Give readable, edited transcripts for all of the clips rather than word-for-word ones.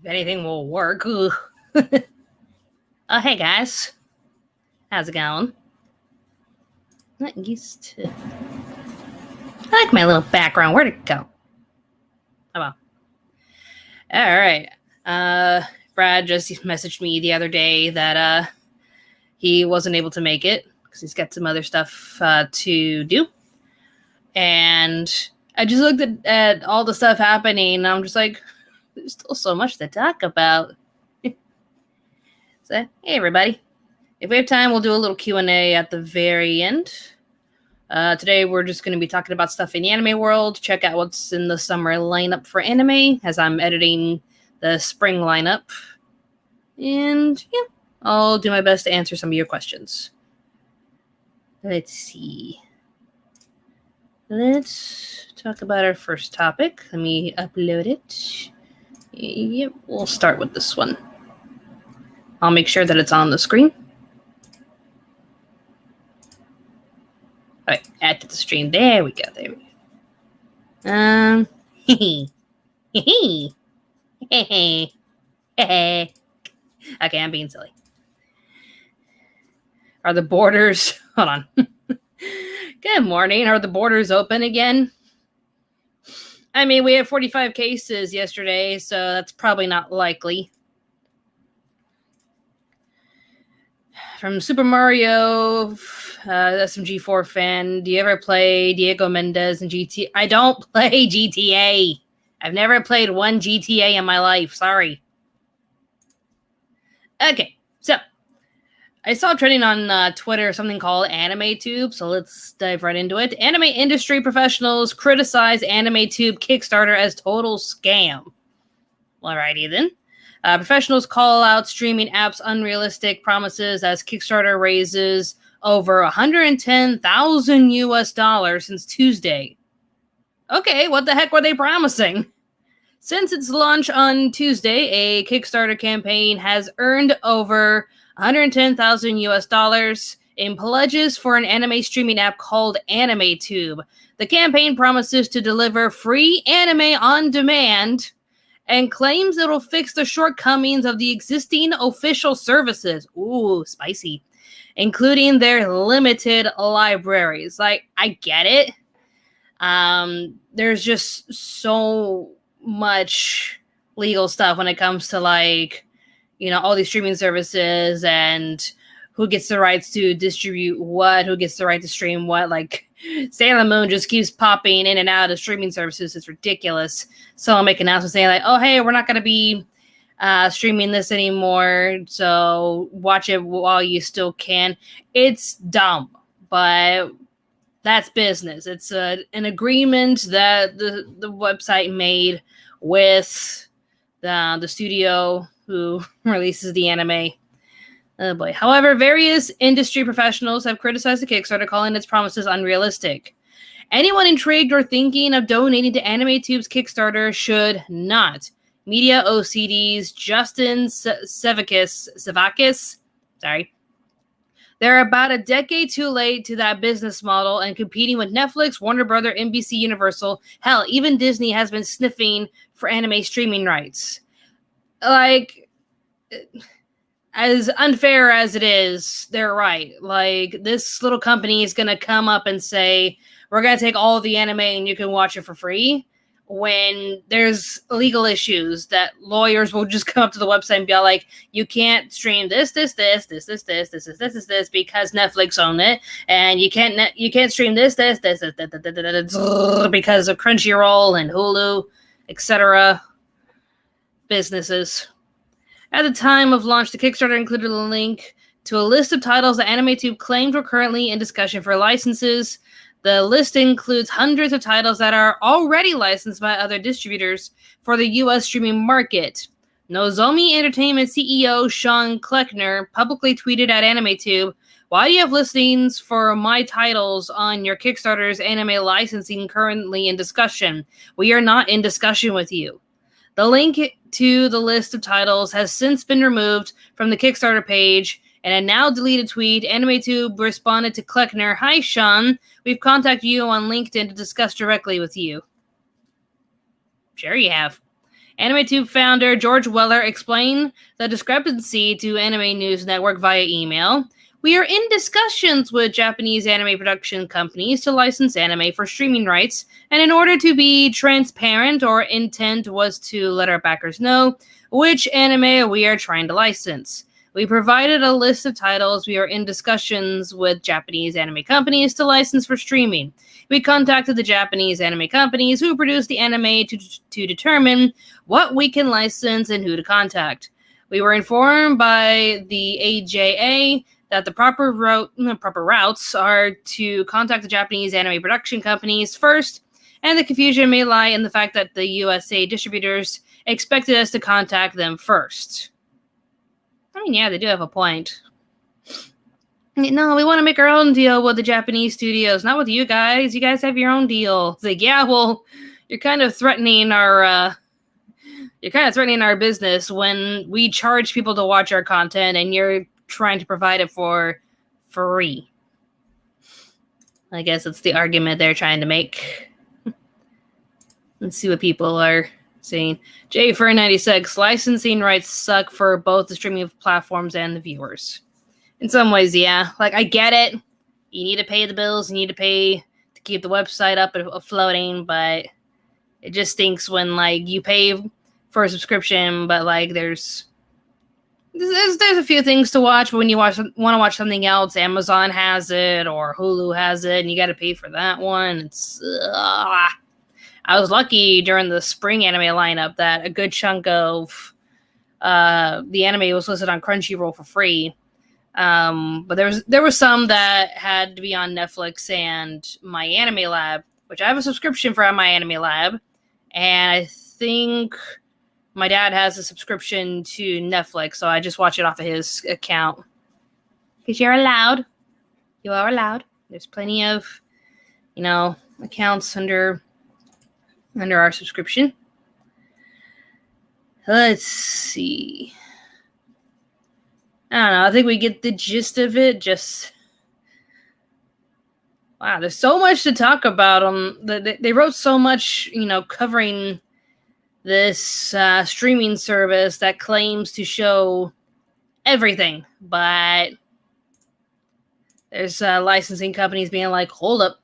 if anything will work. Hey guys, how's it going? Not used to. I like my little background. Where'd it go? Oh well. All right. Brad just messaged me the other day that he wasn't able to make it because he's got some other stuff to do. And I just looked at all the stuff happening, and I'm just like, there's still so much to talk about. So, hey everybody. If we have time, we'll do a little Q&A at the very end. Today, we're just going to be talking about stuff in the anime world. Check out what's in the summer lineup for anime, as I'm editing the spring lineup. And, yeah, I'll do my best to answer some of your questions. Let's see. Let's talk about our first topic. Let me upload it. Yep, we'll start with this one. I'll make sure that it's on the screen. All right, add to the stream. There we go. There we go. Okay, I'm being silly. Are the borders... Hold on. Good morning. Are the borders open again? I mean, we had 45 cases yesterday, so that's probably not likely. From Super Mario, SMG4 fan, do you ever play Diego Mendez in GTA? I don't play GTA. I've never played one GTA in my life. Sorry. Okay, so I saw trending on Twitter something called AnimeTube, so let's dive right into it. Anime industry professionals criticize AnimeTube Kickstarter as total scam. Alrighty then. Professionals call out streaming apps unrealistic promises as Kickstarter raises over $110,000 since Tuesday. Okay, what the heck were they promising? Since its launch on Tuesday, a Kickstarter campaign has earned over $110,000 in pledges for an anime streaming app called AnimeTube. The campaign promises to deliver free anime on demand and claims it'll fix the shortcomings of the existing official services. Ooh, spicy. Including their limited libraries. Like, I get it. There's just so much legal stuff when it comes to, like, you know, all these streaming services and who gets the rights to distribute what, who gets the right to stream what. Like, Sailor Moon just keeps popping in and out of streaming services. It's ridiculous. So I'll make an announcement saying, like, oh, hey, we're not going to be streaming this anymore, so watch it while you still can. It's dumb, but that's business. It's an agreement that the website made with the studio who releases the anime. Oh boy. However, various industry professionals have criticized the Kickstarter, calling its promises unrealistic. Anyone intrigued or thinking of donating to AnimeTube's Kickstarter should not. Media OCD's Justin Sevakis, sorry. They're about a decade too late to that business model and competing with Netflix, Warner Brother, NBC Universal. Hell, even Disney has been sniffing for anime streaming rights. Like, as unfair as it is, they're right. Like, this little company is going to come up and say, we're going to take all of the anime and you can watch it for free, when there's legal issues that lawyers will just come up to the website and be like, you can't stream this because Netflix own it, and you can't stream this because of Crunchyroll and Hulu, etc. businesses. At the time of launch, the Kickstarter included a link to a list of titles that AnimeTube claimed were currently in discussion for licenses. The list includes hundreds of titles that are already licensed by other distributors for the U.S. streaming market. Nozomi Entertainment CEO Sean Kleckner publicly tweeted at AnimeTube, "Why do you have listings for my titles on your Kickstarter's anime licensing currently in discussion? We are not in discussion with you." The link to the list of titles has since been removed from the Kickstarter page. In a now deleted tweet, AnimeTube responded to Kleckner, "Hi, Sean. We've contacted you on LinkedIn to discuss directly with you." Sure you have. AnimeTube founder George Weller explained the discrepancy to Anime News Network via email. We are in discussions with Japanese anime production companies to license anime for streaming rights, and in order to be transparent, our intent was to let our backers know which anime we are trying to license. We provided a list of titles we are in discussions with Japanese anime companies to license for streaming. We contacted the Japanese anime companies who produce the anime to determine what we can license and who to contact. We were informed by the AJA that the proper routes are to contact the Japanese anime production companies first, and the confusion may lie in the fact that the USA distributors expected us to contact them first. I mean, yeah, they do have a point. No, we want to make our own deal with the Japanese studios, not with you guys. You guys have your own deal. It's like, yeah, well, you're kind of threatening our business when we charge people to watch our content, and you're trying to provide it for free. I guess it's the argument they're trying to make. Let's see what people are saying. J496, licensing rights suck for both the streaming platforms and the viewers. In some ways, yeah. Like, I get it. You need to pay the bills. You need to pay to keep the website up and floating, but it just stinks when, like, you pay for a subscription, but, like, there's a few things to watch, but when you want to watch something else, Amazon has it or Hulu has it, and you got to pay for that one. It's I was lucky during the spring anime lineup that a good chunk of the anime was listed on Crunchyroll for free. But there was some that had to be on Netflix and My Anime Lab, which I have a subscription for on My Anime Lab, and I think my dad has a subscription to Netflix, so I just watch it off of his account. Because you're allowed. You are allowed. There's plenty of, accounts under our subscription. Let's see. I don't know. I think we get the gist of it. Wow, there's so much to talk about. They wrote so much, covering this streaming service that claims to show everything, but there's licensing companies being like, hold up.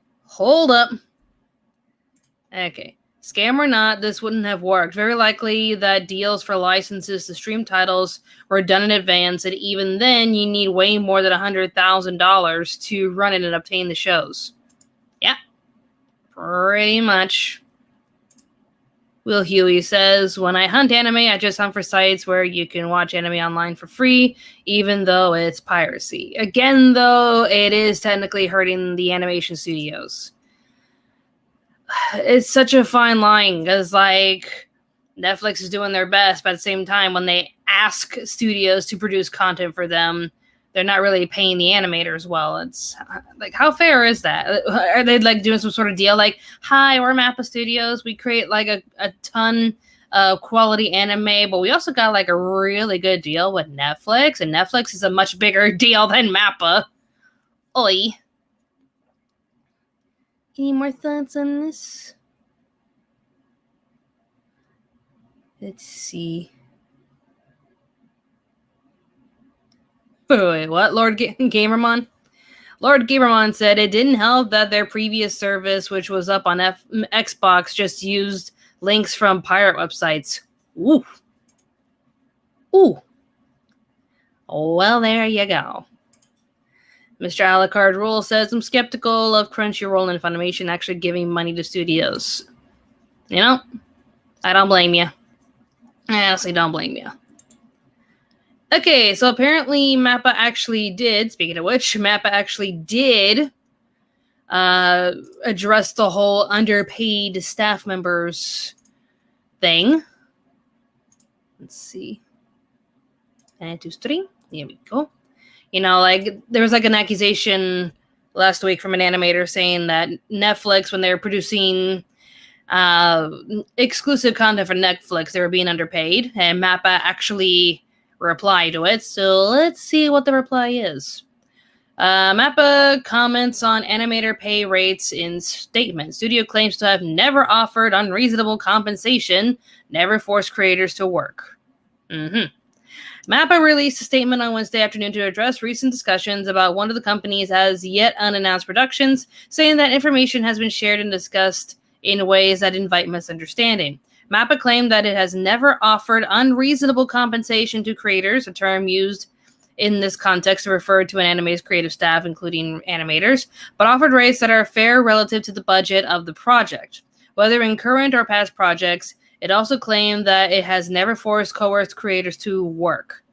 Okay. Scam or not, this wouldn't have worked. Very likely that deals for licenses to stream titles were done in advance, and even then, you need way more than $100,000 to run it and obtain the shows. Yeah, pretty much. Will Huey says, when I hunt anime, I just hunt for sites where you can watch anime online for free, even though it's piracy. Again, though, it is technically hurting the animation studios. It's such a fine line, because, like, Netflix is doing their best, but at the same time, when they ask studios to produce content for them, they're not really paying the animators well. It's like, how fair is that? Are they like doing some sort of deal like, hi, we're Mappas Studios, we create like a ton of quality anime, but we also got like a really good deal with Netflix, and Netflix is a much bigger deal than Mappa. Oi. Any more thoughts on this? Let's see. Wait, what? Lord Gamermon? Lord Gamermon said it didn't help that their previous service, which was up on Xbox, just used links from pirate websites. Ooh. Well, there you go. Mr. Alucard Rule says, I'm skeptical of Crunchyroll and Funimation actually giving money to studios. I don't blame you. I honestly don't blame you. Okay, so apparently Mappa actually did, speaking of which, Mappa actually did address the whole underpaid staff members thing. Let's see. 1, 2, 3. Here we go. Like, there was like an accusation last week from an animator saying that Netflix, when they were producing exclusive content for Netflix, they were being underpaid, and Mappa actually reply to it. So let's see what the reply is. Mappa comments on animator pay rates in statement. Studio claims to have never offered unreasonable compensation, never forced creators to work. Mappa released a statement on Wednesday afternoon to address recent discussions about one of the company's as yet unannounced productions, saying that information has been shared and discussed in ways that invite misunderstanding. Mappa claimed that it has never offered unreasonable compensation to creators, a term used in this context to refer to an anime's creative staff, including animators, but offered rates that are fair relative to the budget of the project. Whether in current or past projects, it also claimed that it has never forced coerced creators to work.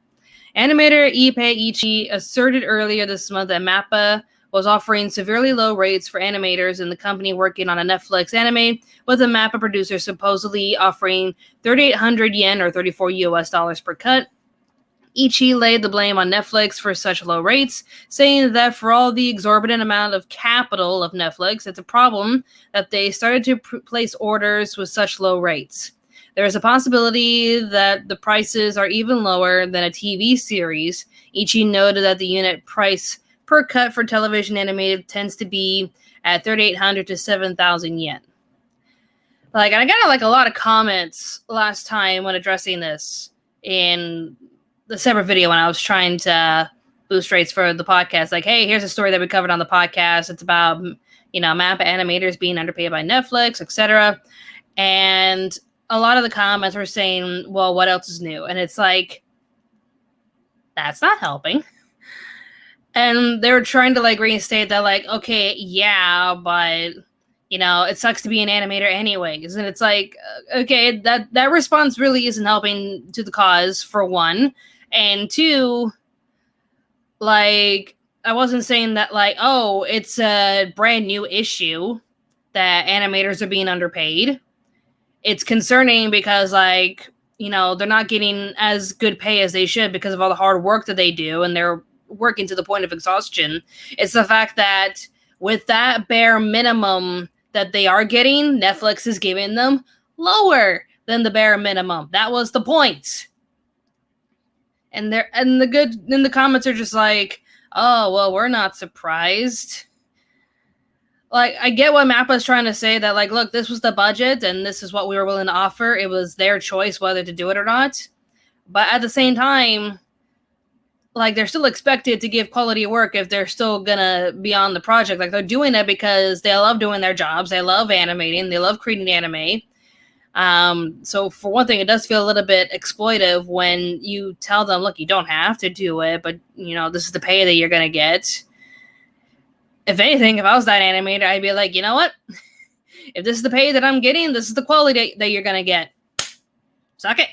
Animator Ippei Ichi asserted earlier this month that Mappa was offering severely low rates for animators in the company working on a Netflix anime, with a Mappa producer supposedly offering 3,800 yen or $34 per cut. Ichi laid the blame on Netflix for such low rates, saying that for all the exorbitant amount of capital of Netflix, it's a problem that they started to place orders with such low rates. There is a possibility that the prices are even lower than a TV series. Ichi noted that the unit price per cut for television animated tends to be at 3,800 to 7,000 yen. And I got a lot of comments last time when addressing this in the separate video when I was trying to boost rates for the podcast. Like, hey, here's a story that we covered on the podcast. It's about, Mappa animators being underpaid by Netflix, etc. And a lot of the comments were saying, well, what else is new? And it's like, that's not helping. And they were trying to reinstate that, okay, yeah, but it sucks to be an animator anyways. And it's like, okay, that response really isn't helping to the cause, for one. And two, I wasn't saying that oh, it's a brand new issue that animators are being underpaid. It's concerning because they're not getting as good pay as they should because of all the hard work that they do, and they're working to the point of exhaustion. It's the fact that with that bare minimum that they are getting, Netflix is giving them lower than the bare minimum. That was the point. And the comments are just like, oh, well, we're not surprised. I get what Mappa's trying to say, that look, this was the budget and this is what we were willing to offer. It was their choice whether to do it or not. But at the same time, they're still expected to give quality work if they're still gonna be on the project. They're doing it because they love doing their jobs. They love animating. They love creating anime. So for one thing, it does feel a little bit exploitive when you tell them, look, you don't have to do it, but this is the pay that you're gonna get. If anything, if I was that animator, I'd be like, you know what? If this is the pay that I'm getting, this is the quality that you're gonna get. Suck it.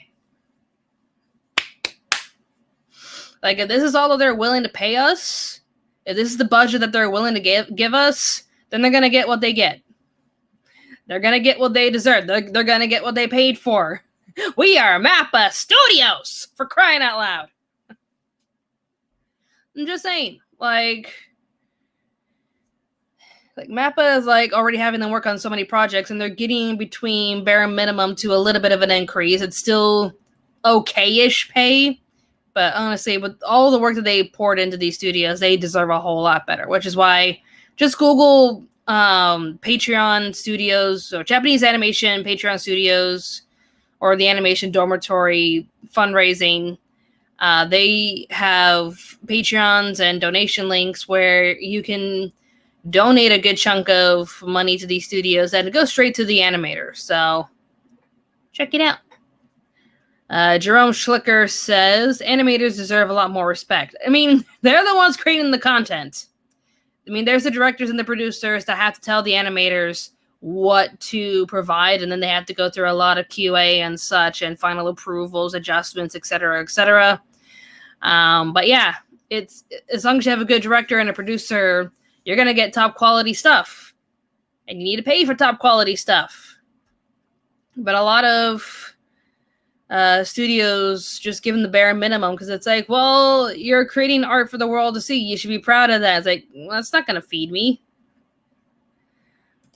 If this is all that they're willing to pay us, if this is the budget that they're willing to give us, then they're gonna get what they get. They're gonna get what they deserve. They're gonna get what they paid for. We are Mappa Studios, for crying out loud. I'm just saying, Mappa is already having them work on so many projects, and they're getting between bare minimum to a little bit of an increase. It's still okay-ish pay, but honestly, with all the work that they poured into these studios, they deserve a whole lot better, which is why just Google Patreon studios, or Japanese animation Patreon studios, or the Animation Dormitory fundraising. They have Patreons and donation links where you can donate a good chunk of money to these studios and it goes straight to the animator. So check it out. Jerome Schlicker says animators deserve a lot more respect. I mean, they're the ones creating the content. I mean, there's the directors and the producers that have to tell the animators what to provide, and then they have to go through a lot of QA and such, and final approvals, adjustments, etc., etc. But yeah, it's as long as you have a good director and a producer, you're gonna get top quality stuff, and you need to pay for top quality stuff. But a lot of studios just give them the bare minimum because it's well, you're creating art for the world to see. You should be proud of that. It's well, that's not going to feed me.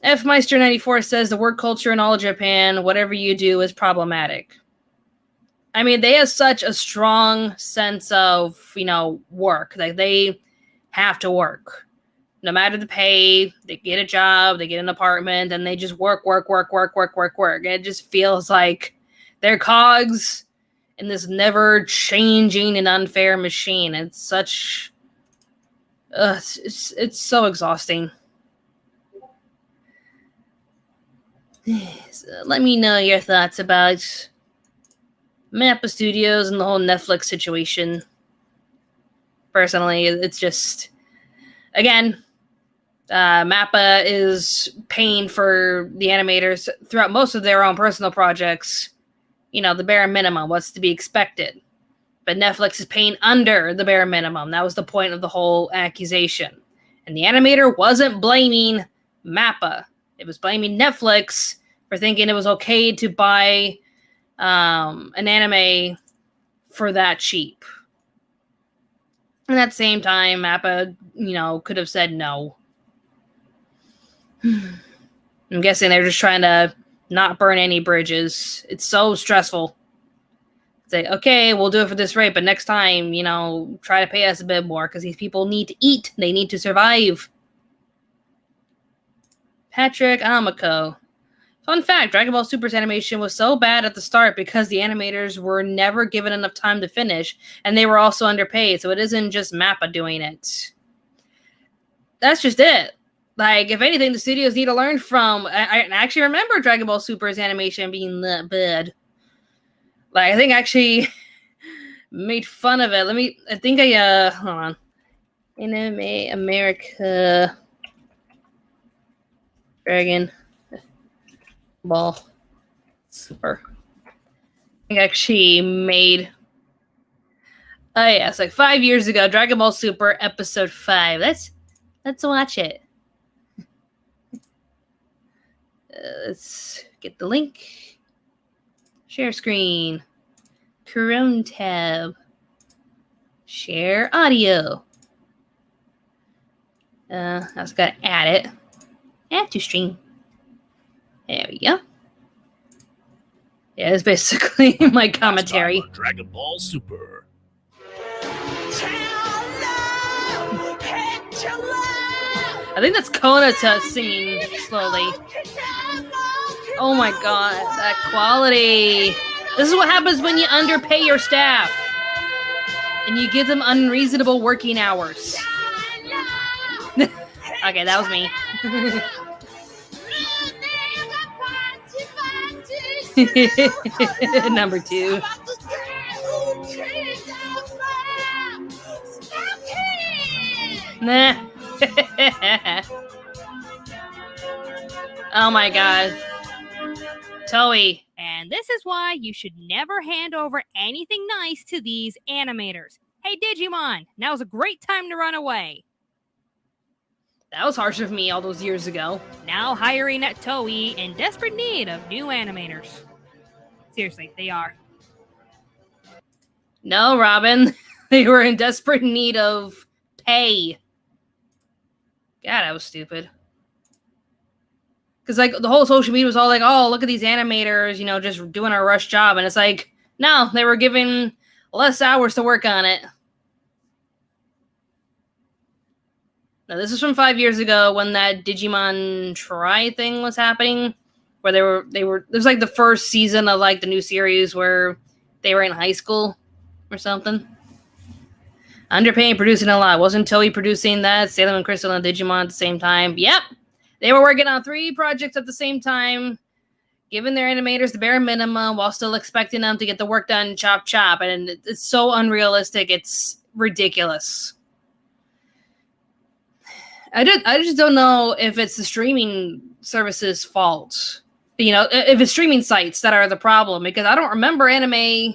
F Meister 94 says the work culture in all of Japan, whatever you do, is problematic. I mean, they have such a strong sense of, work. They have to work. No matter the pay, they get a job, they get an apartment, and they just work. It just feels like they're cogs in this never-changing and unfair machine. It's such... it's so exhausting. So let me know your thoughts about Mappas Studios and the whole Netflix situation. Personally, it's just... Again, Mappa is paying for the animators throughout most of their own personal projects, you know, the bare minimum, what's to be expected. But Netflix is paying under the bare minimum. That was the point of the whole accusation. And the animator wasn't blaming Mappa. It was blaming Netflix for thinking it was okay to buy an anime for that cheap. And at the same time, Mappa, you know, could have said no. I'm guessing they're just trying to not burn any bridges. It's so stressful. Say, okay, we'll do it for this rate, but next time, you know, try to pay us a bit more because these people need to eat. They need to survive. Patrick Amako. Fun fact, Dragon Ball Super's animation was so bad at the start because the animators were never given enough time to finish, and they were also underpaid, so it isn't just Mappa doing it. That's just it. Like, if anything, the studios need to learn from... I actually remember Dragon Ball Super's animation being that bad. Like, I think I actually made fun of it. I think I, hold on. Anime America Dragon Ball Super. I think I actually made... Oh, yeah, it's like 5 years ago, Dragon Ball Super Episode 5. Let's watch it. Let's get the link. Share screen. Chrome tab. Share audio. I just gotta add it. Add to stream. There we go. Yeah, it's basically my commentary. Dragon Ball Super. I think that's Konata singing slowly. Oh my god, that quality. This is what happens when you underpay your staff. And you give them unreasonable working hours. Okay, that was me. Number 2. Nah. Oh my god. Toei. And this is why you should never hand over anything nice to these animators. Hey Digimon, now's a great time to run away. That was harsh of me all those years ago. Now hiring at Toei in desperate need of new animators. Seriously, they are. No, Robin. They were in desperate need of pay. God, that was stupid. Because, like, the whole social media was all like, oh, look at these animators, you know, just doing a rush job. And it's like, no, they were given less hours to work on it. Now, this is from 5 years ago when that Digimon Try thing was happening. Where it was like the first season of, like, the new series where they were in high school or something. Underpaying, producing a lot. Wasn't Toei producing that? Salem and Crystal and Digimon at the same time. Yep. They were working on 3 projects at the same time, giving their animators the bare minimum while still expecting them to get the work done chop chop. And it's so unrealistic. It's ridiculous. I just don't know if it's the streaming services' fault. You know, if it's streaming sites that are the problem. Because I don't remember anime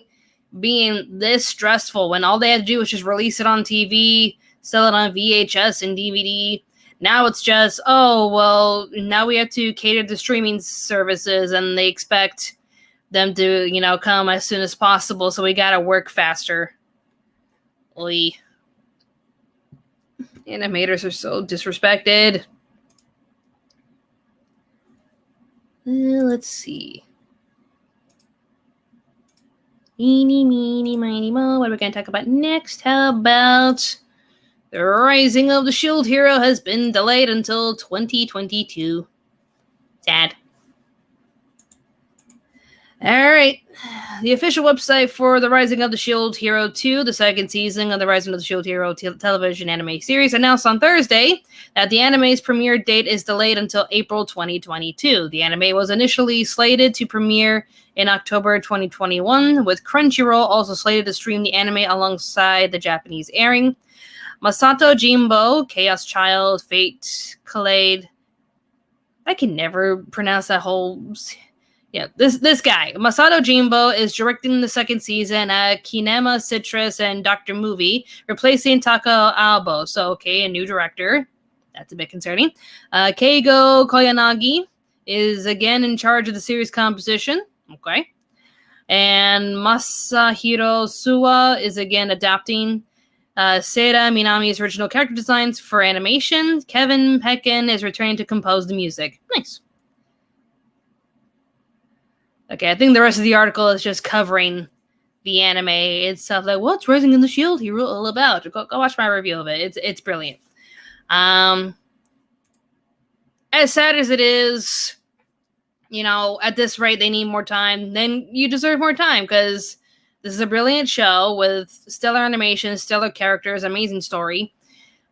being this stressful when all they had to do was just release it on TV, sell it on VHS and DVD. Now it's just, oh, well, now we have to cater to streaming services and they expect them to, you know, come as soon as possible. So we got to work faster. Oy. Animators are so disrespected. Let's see. Eeny, meeny, miny, mo. What are we going to talk about next? How about The Rising of the Shield Hero has been delayed until 2022. Sad. Alright. The official website for The Rising of the Shield Hero 2, the second season of the Rising of the Shield Hero television anime series, announced on Thursday that the anime's premiere date is delayed until April 2022. The anime was initially slated to premiere in October 2021, with Crunchyroll also slated to stream the anime alongside the Japanese airing. Masato Jimbo, Chaos Child, Fate, Kaleid. I can never pronounce that whole... Yeah, this guy, Masato Jimbo, is directing the second season at Kinema Citrus and Dr. Movie, replacing Taka Aobo. So, okay, a new director. That's a bit concerning. Keigo Koyanagi is again in charge of the series composition. Okay. And Masahiro Suwa is again adapting Seira Minami's original character designs for animation. Kevin Pecken is returning to compose the music. Nice. Okay, I think the rest of the article is just covering the anime itself. Like, what's Rising in the Shield Hero all about? Go watch my review of it. It's brilliant. As sad as it is, at this rate, they need more time. Then you deserve more time, because this is a brilliant show with stellar animation, stellar characters, amazing story.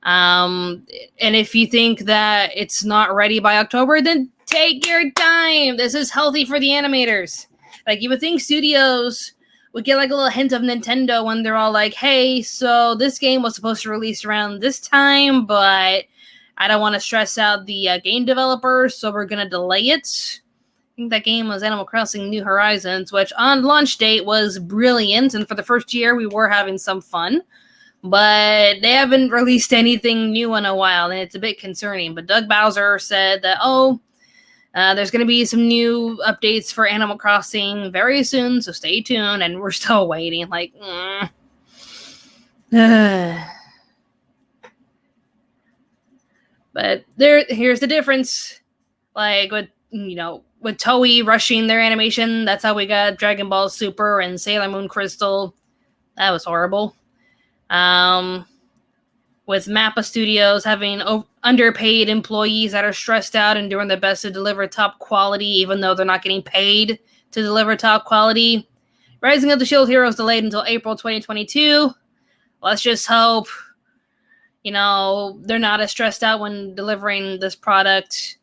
And if you think that it's not ready by October, then take your time. This is healthy for the animators. Like, you would think studios would get like a little hint of Nintendo when they're all like, hey, so this game was supposed to release around this time, but I don't want to stress out the game developers, so we're going to delay it. I think that game was Animal Crossing New Horizons, which on launch date was brilliant, and for the first year we were having some fun. But they haven't released anything new in a while, and it's a bit concerning. But Doug Bowser said that, there's going to be some new updates for Animal Crossing very soon, so stay tuned, and we're still waiting. Like, But here's the difference. Like, with Toei rushing their animation, that's how we got Dragon Ball Super and Sailor Moon Crystal. That was horrible. With Mappa Studios having underpaid employees that are stressed out and doing their best to deliver top quality, even though they're not getting paid to deliver top quality. Rising of the Shield Hero is delayed until April 2022. Let's just hope, they're not as stressed out when delivering this product.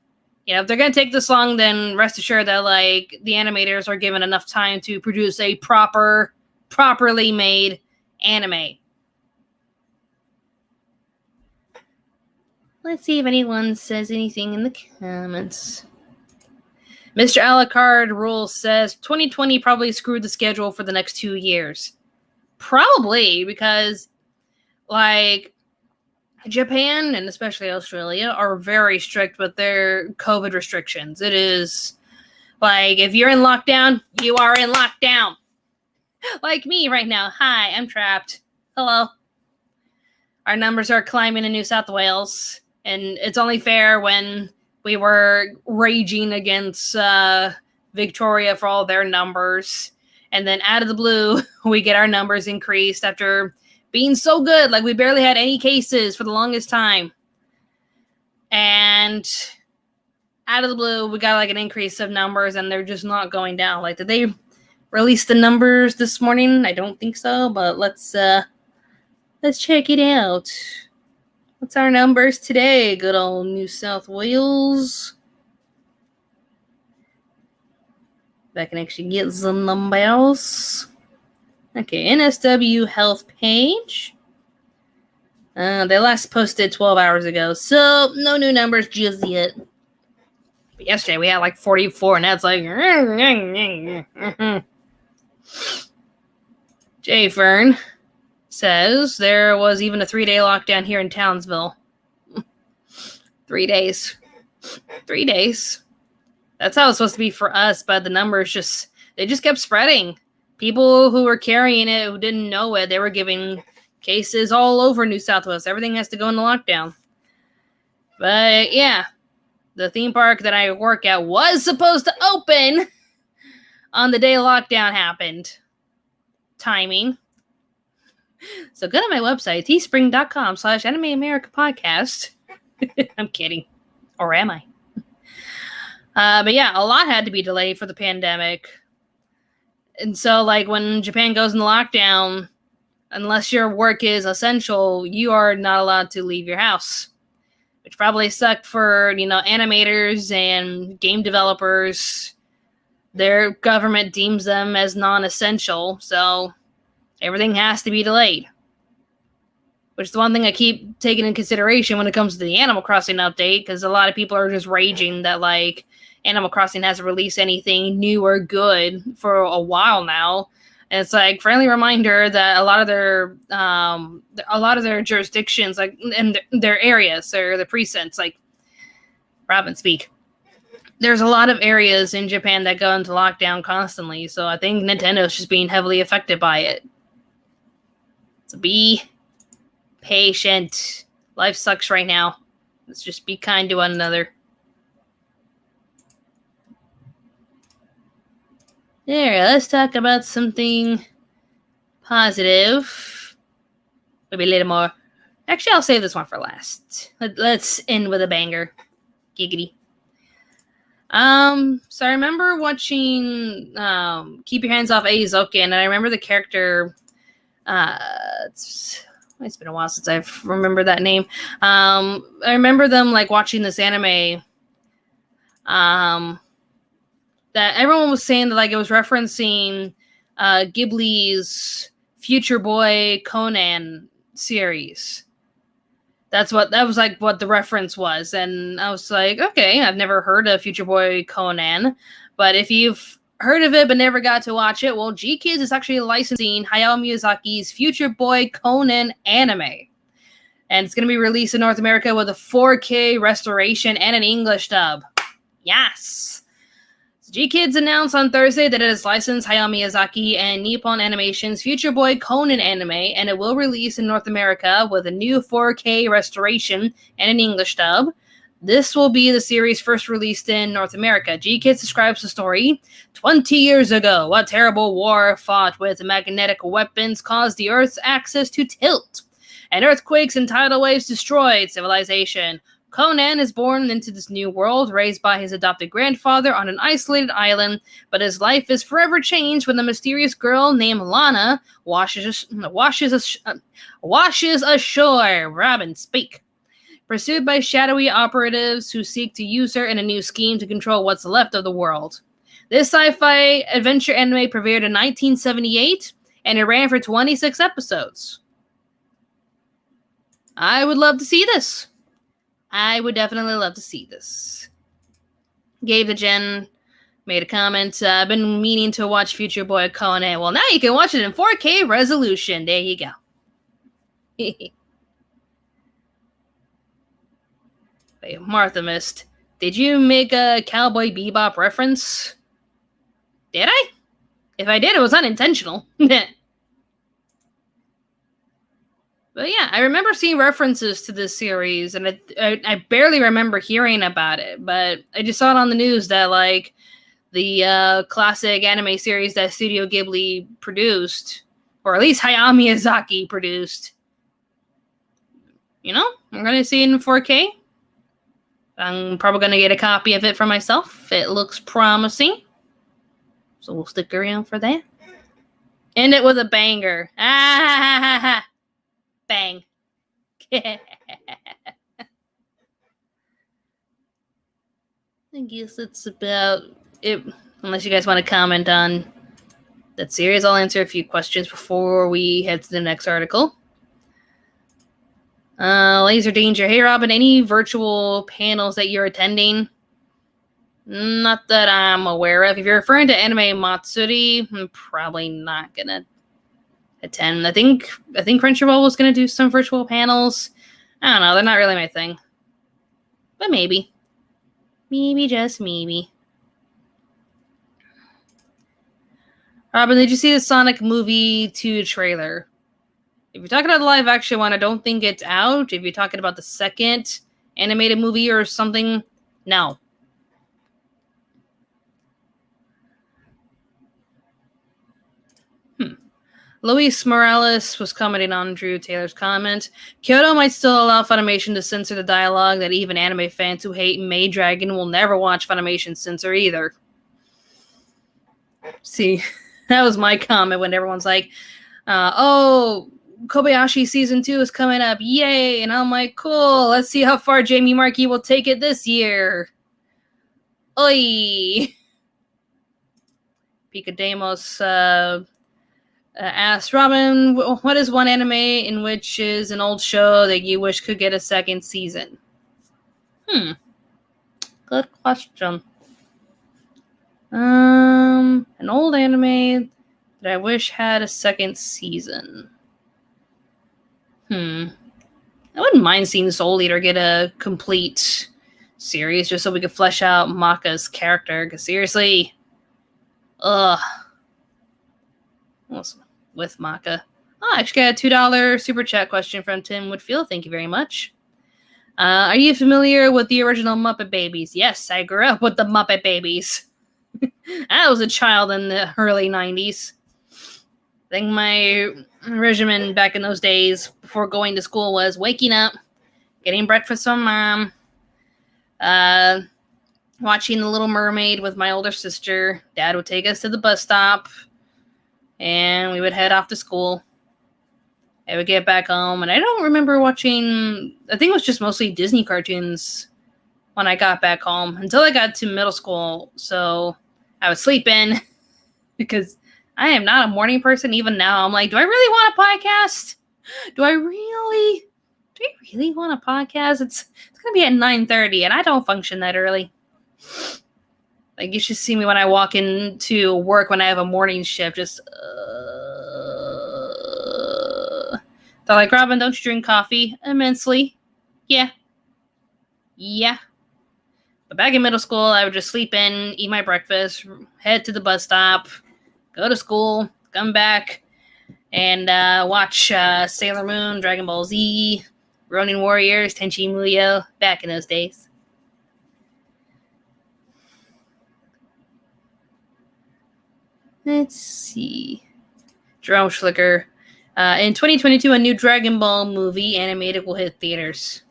If they're going to take this long, then rest assured that, the animators are given enough time to produce a properly made anime. Let's see if anyone says anything in the comments. Mr. Alucard Rules says 2020 probably screwed the schedule for the next 2 years. Probably, because Japan and especially Australia are very strict with their COVID restrictions. It is if you're in lockdown, you are in lockdown. Like me right now. Hi, I'm trapped. Hello. Our numbers are climbing in New South Wales. And it's only fair when we were raging against Victoria for all their numbers. And then out of the blue, we get our numbers increased after being so good. We barely had any cases for the longest time. And out of the blue, we got an increase of numbers, and they're just not going down. Did they release the numbers this morning? I don't think so, but let's check it out. What's our numbers today? Good old New South Wales. If I can actually get some numbers. Okay, NSW health page. They last posted 12 hours ago, so no new numbers just yet. But yesterday we had 44, and that's Jay Fern says there was even a 3-day lockdown here in Townsville. 3 days. 3 days. That's how it's supposed to be for us, but the numbers just kept spreading. People who were carrying it, who didn't know it, they were giving cases all over New South Wales. Everything has to go into lockdown. But yeah, the theme park that I work at was supposed to open on the day lockdown happened. Timing. So go to my website, teespring.com/AnimeAmericaPodcast. I'm kidding. Or am I? But yeah, a lot had to be delayed for the pandemic. And so, like, when Japan goes into lockdown, unless your work is essential, you are not allowed to leave your house. Which probably sucked for, animators and game developers. Their government deems them as non-essential, so everything has to be delayed. Which is the one thing I keep taking in consideration when it comes to the Animal Crossing update, because a lot of people are just raging that, like, Animal Crossing hasn't released anything new or good for a while now. And it's like friendly reminder that a lot of their jurisdictions, like in their areas or the precincts, like Robin speak. There's a lot of areas in Japan that go into lockdown constantly, so I think Nintendo's just being heavily affected by it. So be patient. Life sucks right now. Let's just be kind to one another. There, let's talk about something positive. Maybe a little more. Actually, I'll save this one for last. Let's end with a banger. Giggity. So I remember watching Keep Your Hands Off Aizoken, and I remember the character. It's been a while since I've remembered that name. I remember them like watching this anime. That everyone was saying that like it was referencing Ghibli's Future Boy Conan series. That was like what the reference was, and I was like, okay, I've never heard of Future Boy Conan, but if you've heard of it but never got to watch it, well, G-Kids is actually licensing Hayao Miyazaki's Future Boy Conan anime, and it's going to be released in North America with a 4K restoration and an English dub. Yes! G-Kids announced on Thursday that it has licensed Hayao Miyazaki and Nippon Animation's Future Boy Conan anime, and it will release in North America with a new 4K restoration and an English dub. This will be the series first released in North America. G-Kids describes the story. 20 years ago, a terrible war fought with magnetic weapons caused the Earth's axis to tilt, and earthquakes and tidal waves destroyed civilization. Conan is born into this new world, raised by his adopted grandfather on an isolated island, but his life is forever changed when a mysterious girl named Lana washes ashore. Robin, speak. Pursued by shadowy operatives who seek to use her in a new scheme to control what's left of the world. This sci-fi adventure anime premiered in 1978, and it ran for 26 episodes. I would love to see this. I would definitely love to see this. Gave the Jen made a comment. I've been meaning to watch Future Boy Conan. Well, now you can watch it in 4K resolution. There you go. Wait, Martha missed. Did you make a Cowboy Bebop reference? Did I? If I did, it was unintentional. But yeah, I remember seeing references to this series, and I barely remember hearing about it, but I just saw it on the news that, like, the classic anime series that Studio Ghibli produced, or at least Hayao Miyazaki produced, I'm going to see it in 4K. I'm probably going to get a copy of it for myself. It looks promising. So we'll stick around for that. End it with a banger. Ah ha ha ha ha. Bang. I guess that's about it. Unless you guys want to comment on that series, I'll answer a few questions before we head to the next article. Laser Danger. Hey, Robin, any virtual panels that you're attending? Not that I'm aware of. If you're referring to Anime Matsuri, I'm probably not going to attend. I think Crunchyroll was going to do some virtual panels. I don't know. They're not really my thing. But maybe. Maybe, just maybe. Robin, did you see the Sonic Movie 2 trailer? If you're talking about the live action one, I don't think it's out. If you're talking about the second animated movie or something, no. Luis Morales was commenting on Drew Taylor's comment. Kyoto might still allow Funimation to censor the dialogue that even anime fans who hate Maid Dragon will never watch Funimation censor either. See, that was my comment when everyone's like, oh, Kobayashi season 2 is coming up, yay! And I'm like, cool, let's see how far Jamie Markey will take it this year. Oi! Picademos asked, Robin, what is one anime in which is an old show that you wish could get a second season? Good question. An old anime that I wish had a second season. I wouldn't mind seeing Soul Eater get a complete series just so we could flesh out Maka's character. Because seriously, what's with Maka? Oh, I actually got a $2 super chat question from Tim Woodfield. Thank you very much. Are you familiar with the original Muppet Babies? Yes, I grew up with the Muppet Babies. I was a child in the early 90s. I think my regimen back in those days before going to school was waking up, getting breakfast from mom, watching The Little Mermaid with my older sister. Dad would take us to the bus stop, and we would head off to school. I would get back home, and I don't remember watching, I think it was just mostly Disney cartoons when I got back home until I got to middle school. So I would sleep in because I am not a morning person. Even now, I'm like, do I really want a podcast? Do I really want a podcast? It's going to be at 9:30, and I don't function that early. Like, you should see me when I walk into work when I have a morning shift. Just, they're like, Robin, don't you drink coffee? Immensely. Yeah. But back in middle school, I would just sleep in, eat my breakfast, head to the bus stop, go to school, come back, and watch Sailor Moon, Dragon Ball Z, Ronin Warriors, Tenchi Muyo, back in those days. Let's see. Jerome Schlicker. In 2022, a new Dragon Ball movie, animated, will hit theaters.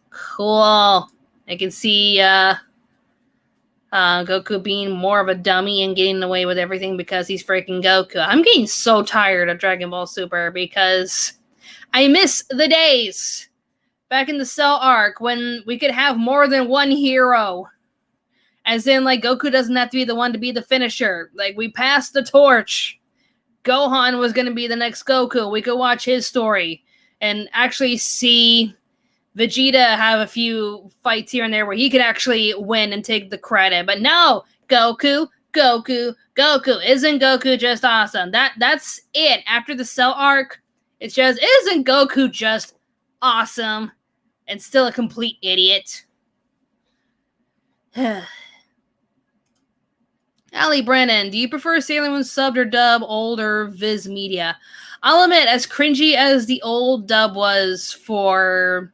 Cool. I can see Goku being more of a dummy and getting away with everything because he's freaking Goku. I'm getting so tired of Dragon Ball Super because I miss the days back in the Cell arc when we could have more than one hero. As in, like, Goku doesn't have to be the one to be the finisher. Like, we passed the torch. Gohan was going to be the next Goku. We could watch his story and actually see Vegeta have a few fights here and there where he could actually win and take the credit. But no, Goku. Isn't Goku just awesome? That's it. After the Cell arc, it's just, isn't Goku just awesome and still a complete idiot? Ali Brennan, do you prefer Sailor Moon subbed or dub, old or Viz Media? I'll admit, as cringy as the old dub was for,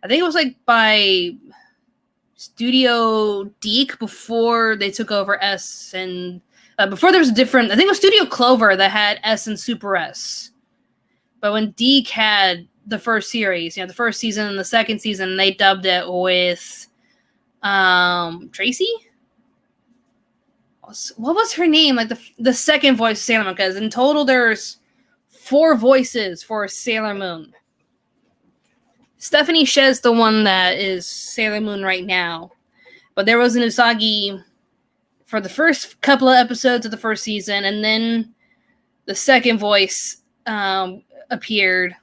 I think it was like by Studio Deke before they took over S, and before there was a different, I think it was Studio Clover that had S and Super S. But when Deke had the first series, the first season and the second season, they dubbed it with Tracy? What was her name? Like the second voice of Sailor Moon, because in total there's 4 voices for Sailor Moon. Stephanie Sheh's the one that is Sailor Moon right now. But there was an Usagi for the first couple of episodes of the first season, and then the second voice appeared,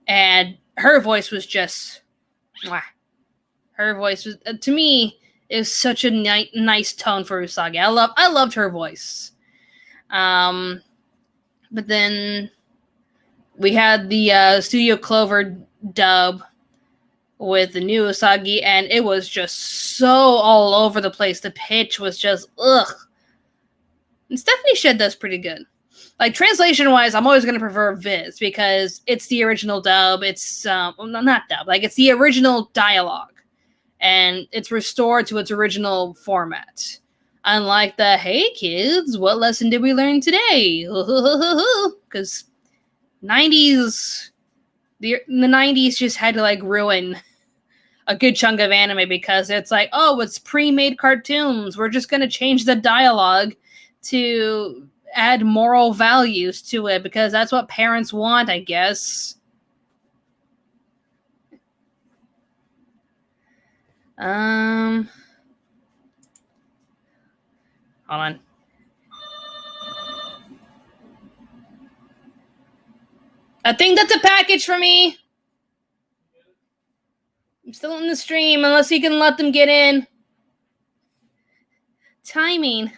and her voice was just, her voice was, to me, is such a nice tone for Usagi. I loved her voice. But then we had the Studio Clover dub with the new Usagi, and it was just so all over the place. The pitch was just ugh. And Stephanie Sheh does pretty good. Like, translation-wise, I'm always going to prefer Viz because it's the original dub. It's not dub. Like, it's the original dialogue. And it's restored to its original format. Unlike the, hey kids, what lesson did we learn today? Because 90s, the 90s just had to like ruin a good chunk of anime because it's like, oh, it's pre-made cartoons. We're just going to change the dialogue to add moral values to it because that's what parents want, I guess. Hold on. I think that's a package for me. I'm still in the stream unless you can let them get in. Timing.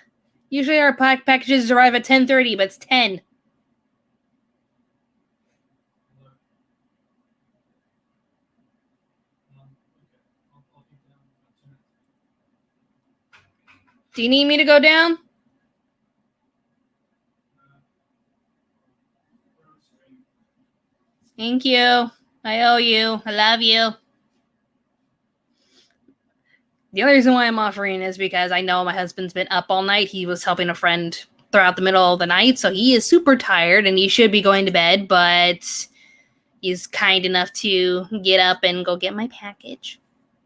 Usually our packages arrive at 10:30, but it's 10. Do you need me to go down? Thank you. I owe you. I love you. The only reason why I'm offering is because I know my husband's been up all night. He was helping a friend throughout the middle of the night, so he is super tired and he should be going to bed, but he's kind enough to get up and go get my package.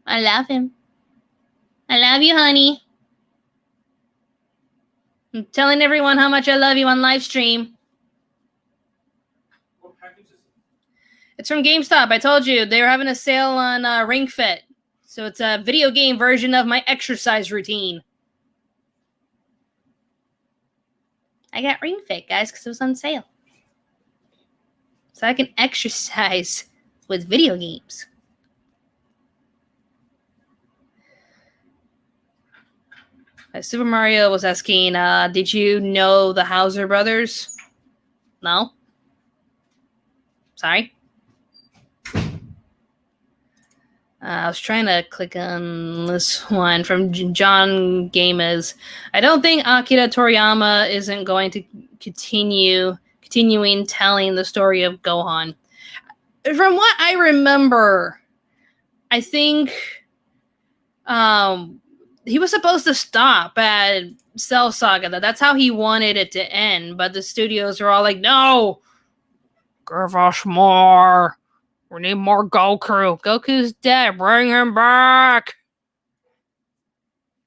I love him. I love you, honey. I'm telling everyone how much I love you on live stream. What package is it? It's from GameStop. I told you they were having a sale on Ring Fit. So it's a video game version of my exercise routine. I got Ring Fit, guys, because it was on sale. So I can exercise with video games. Super Mario was asking, did you know the Hauser brothers? No? Sorry? I was trying to click on this one from John Gamas. I don't think Akira Toriyama isn't going to continuing telling the story of Gohan. From what I remember, I think he was supposed to stop at Cell Saga. That's how he wanted it to end, but the studios were all like, no, give us more. We need more Goku. Goku's dead. Bring him back.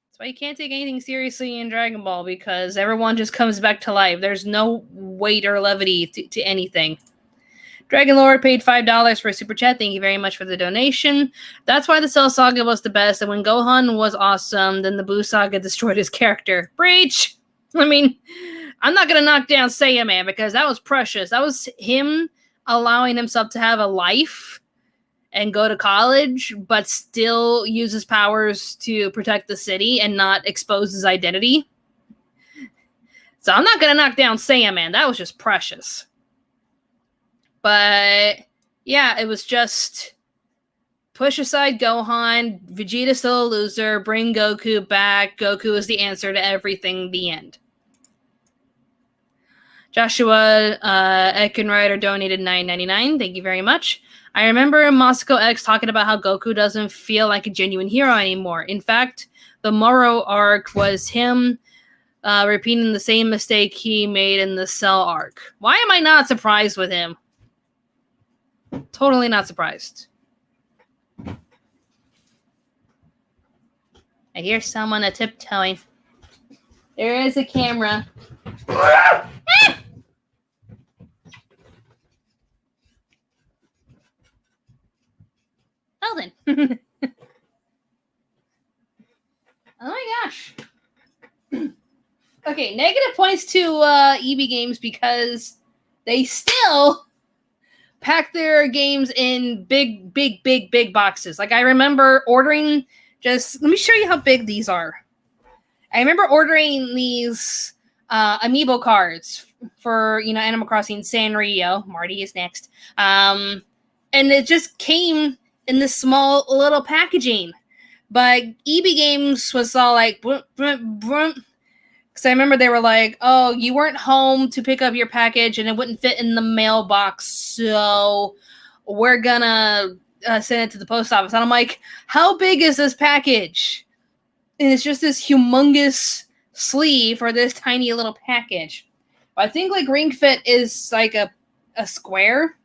That's why you can't take anything seriously in Dragon Ball, because everyone just comes back to life. There's no weight or levity to anything. Dragon Lord paid $5 for a super chat. Thank you very much for the donation. That's why the Cell Saga was the best. And when Gohan was awesome, then the Buu Saga destroyed his character. Breach! I mean, I'm not going to knock down Saiyaman because that was precious. That was him allowing himself to have a life and go to college, but still use his powers to protect the city and not expose his identity. So I'm not going to knock down Saiyaman. That was just precious. But yeah, it was just push aside Gohan. Vegeta's still a loser. Bring Goku back. Goku is the answer to everything. The end. Joshua Eckenrider donated $9.99. Thank you very much. I remember Moscow X talking about how Goku doesn't feel like a genuine hero anymore. In fact, the Moro arc was him repeating the same mistake he made in the Cell arc. Why am I not surprised with him? Totally not surprised. I hear someone tiptoeing. There is a camera. Well then. Oh my gosh. Okay, negative points to EB Games because they still pack their games in big boxes. Like I remember ordering let me show you how big these are. I remember ordering these amiibo cards for, Animal Crossing Sanrio. Marty is next. And it just came in this small little packaging. But EB Games was all like, because I remember they were like, oh, you weren't home to pick up your package and it wouldn't fit in the mailbox, so we're gonna send it to the post office. And I'm like, how big is this package? And it's just this humongous sleeve for this tiny little package. I think like Ring Fit is like a square,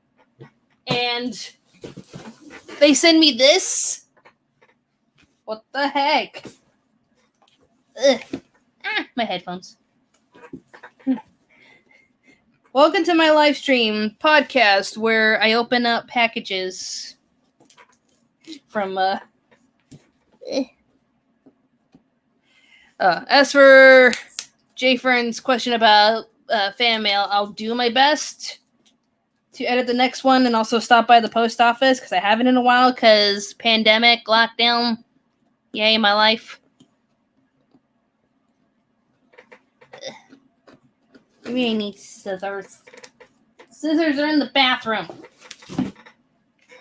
and they send me this. What the heck? Ugh. My headphones. Welcome to my live stream podcast where I open up packages from as for Jay Fern's question about fan mail, I'll do my best to edit the next one and also stop by the post office because I haven't in a while because pandemic, lockdown, yay, my life. Maybe I need scissors. Scissors are in the bathroom.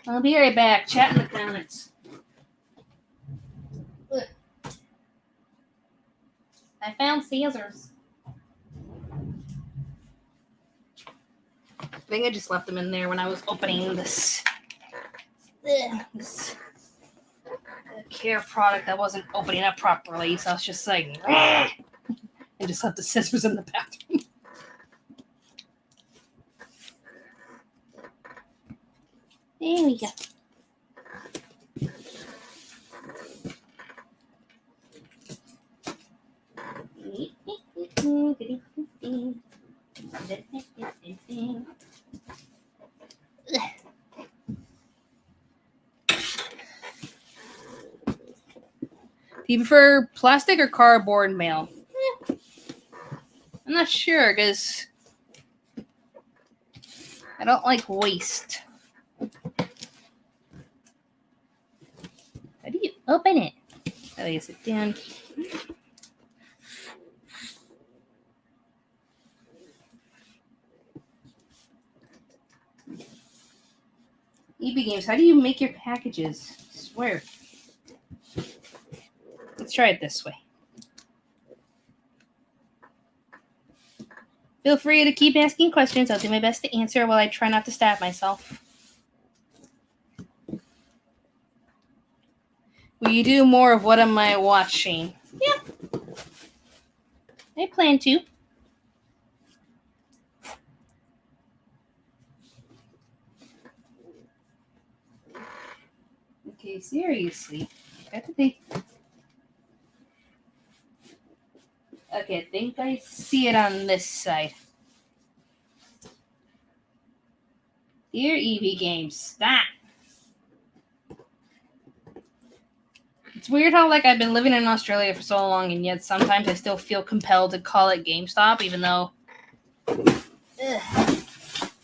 I'll be right back. Chat in the comments. Ugh. I found scissors. I think I just left them in there when I was opening this care product that wasn't opening up properly. So I was just like, and just left the scissors in the bathroom. There we go. Do you prefer plastic or cardboard mail? I'm not sure because I don't like waste. How do you open it? Oh, you sit down. EB Games, how do you make your packages? I swear. Let's try it this way. Feel free to keep asking questions. I'll do my best to answer while I try not to stab myself. Will you do more of what am I watching? Yeah. I plan to. Okay, seriously. I think I see it on this side. Dear EV Games, stop. It's weird how, like, I've been living in Australia for so long, and yet sometimes I still feel compelled to call it GameStop, even though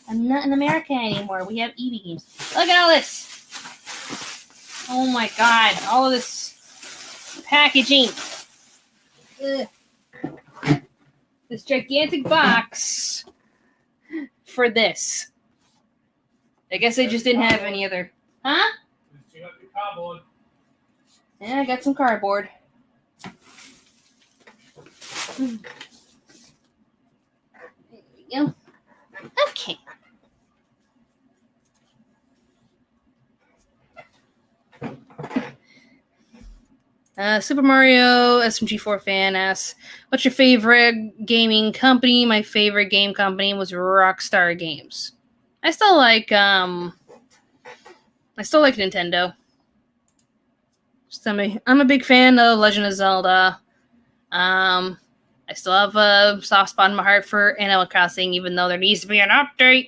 I'm not in America anymore. We have EV Games. Look at all this. Oh my god, all of this packaging. Ugh. This gigantic box for this. I guess they just didn't have any other. Huh? Yeah, I got some cardboard. There we go. Okay. Super Mario SMG4 fan asks, what's your favorite gaming company? My favorite game company was Rockstar Games. I still like Nintendo. I'm a big fan of Legend of Zelda. I still have a soft spot in my heart for Animal Crossing, even though there needs to be an update.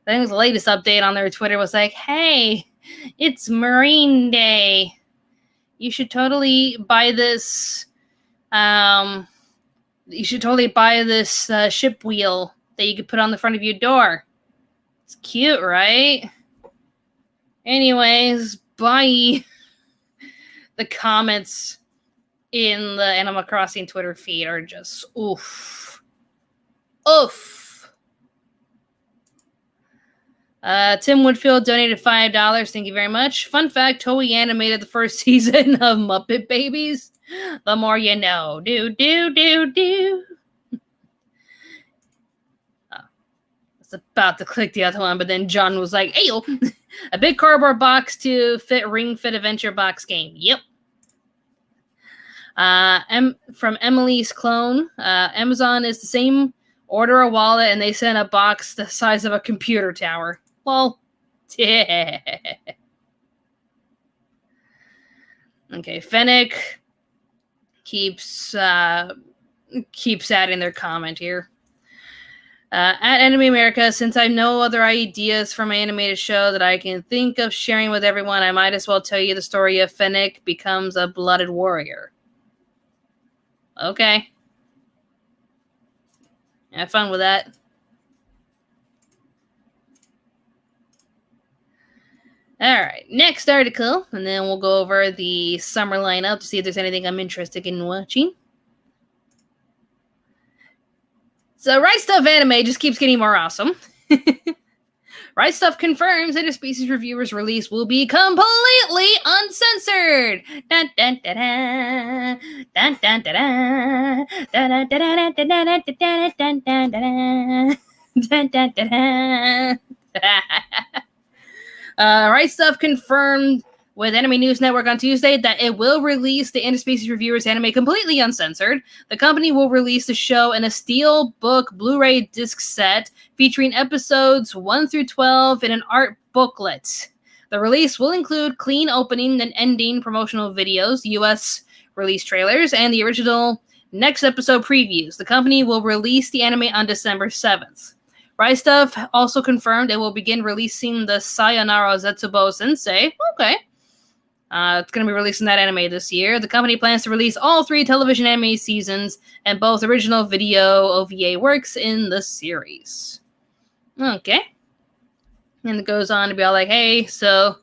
I think the latest update on their Twitter was like, hey, it's Marine Day. You should totally buy this. Ship wheel that you could put on the front of your door. It's cute, right? Anyways, bye. The comments in the Animal Crossing Twitter feed are just oof. Oof. Tim Woodfield donated $5. Thank you very much. Fun fact, Toei animated the first season of Muppet Babies. The more you know. I was about to click the other one, but then John was like, hey, a big cardboard box to fit Ring Fit Adventure box game. Yep. From Emily's clone, Amazon is the same. Order a wallet and they send a box the size of a computer tower. Well, yeah. Okay, Fennec keeps adding their comment here. At Anime America, since I have no other ideas for my animated show that I can think of sharing with everyone, I might as well tell you the story of Fennec becomes a blooded warrior. Okay. Have fun with that. Alright, next article, and then we'll go over the summer lineup to see if there's anything I'm interested in watching. So, Right Stuf Anime just keeps getting more awesome. Right Stuf confirms Interspecies Reviewers release will be completely uncensored. Dun, dun, dun, dun. Dun, dun, dun, dun. Dun, dun, dun, dun, dun, dun, dun, dun, dun. Dun, dun, dun, dun. Right Stuf confirmed with Anime News Network on Tuesday that it will release the Interspecies Reviewers anime completely uncensored. The company will release the show in a Steelbook Blu-ray disc set featuring episodes 1 through 12 in an art booklet. The release will include clean opening and ending promotional videos, US release trailers, and the original next episode previews. The company will release the anime on December 7th. Right Stuf also confirmed it will begin releasing the Sayonara Zetsubo Sensei. Okay. It's going to be releasing that anime this year. The company plans to release all 3 television anime seasons and both original video OVA works in the series. Okay. And it goes on to be all like, hey, so...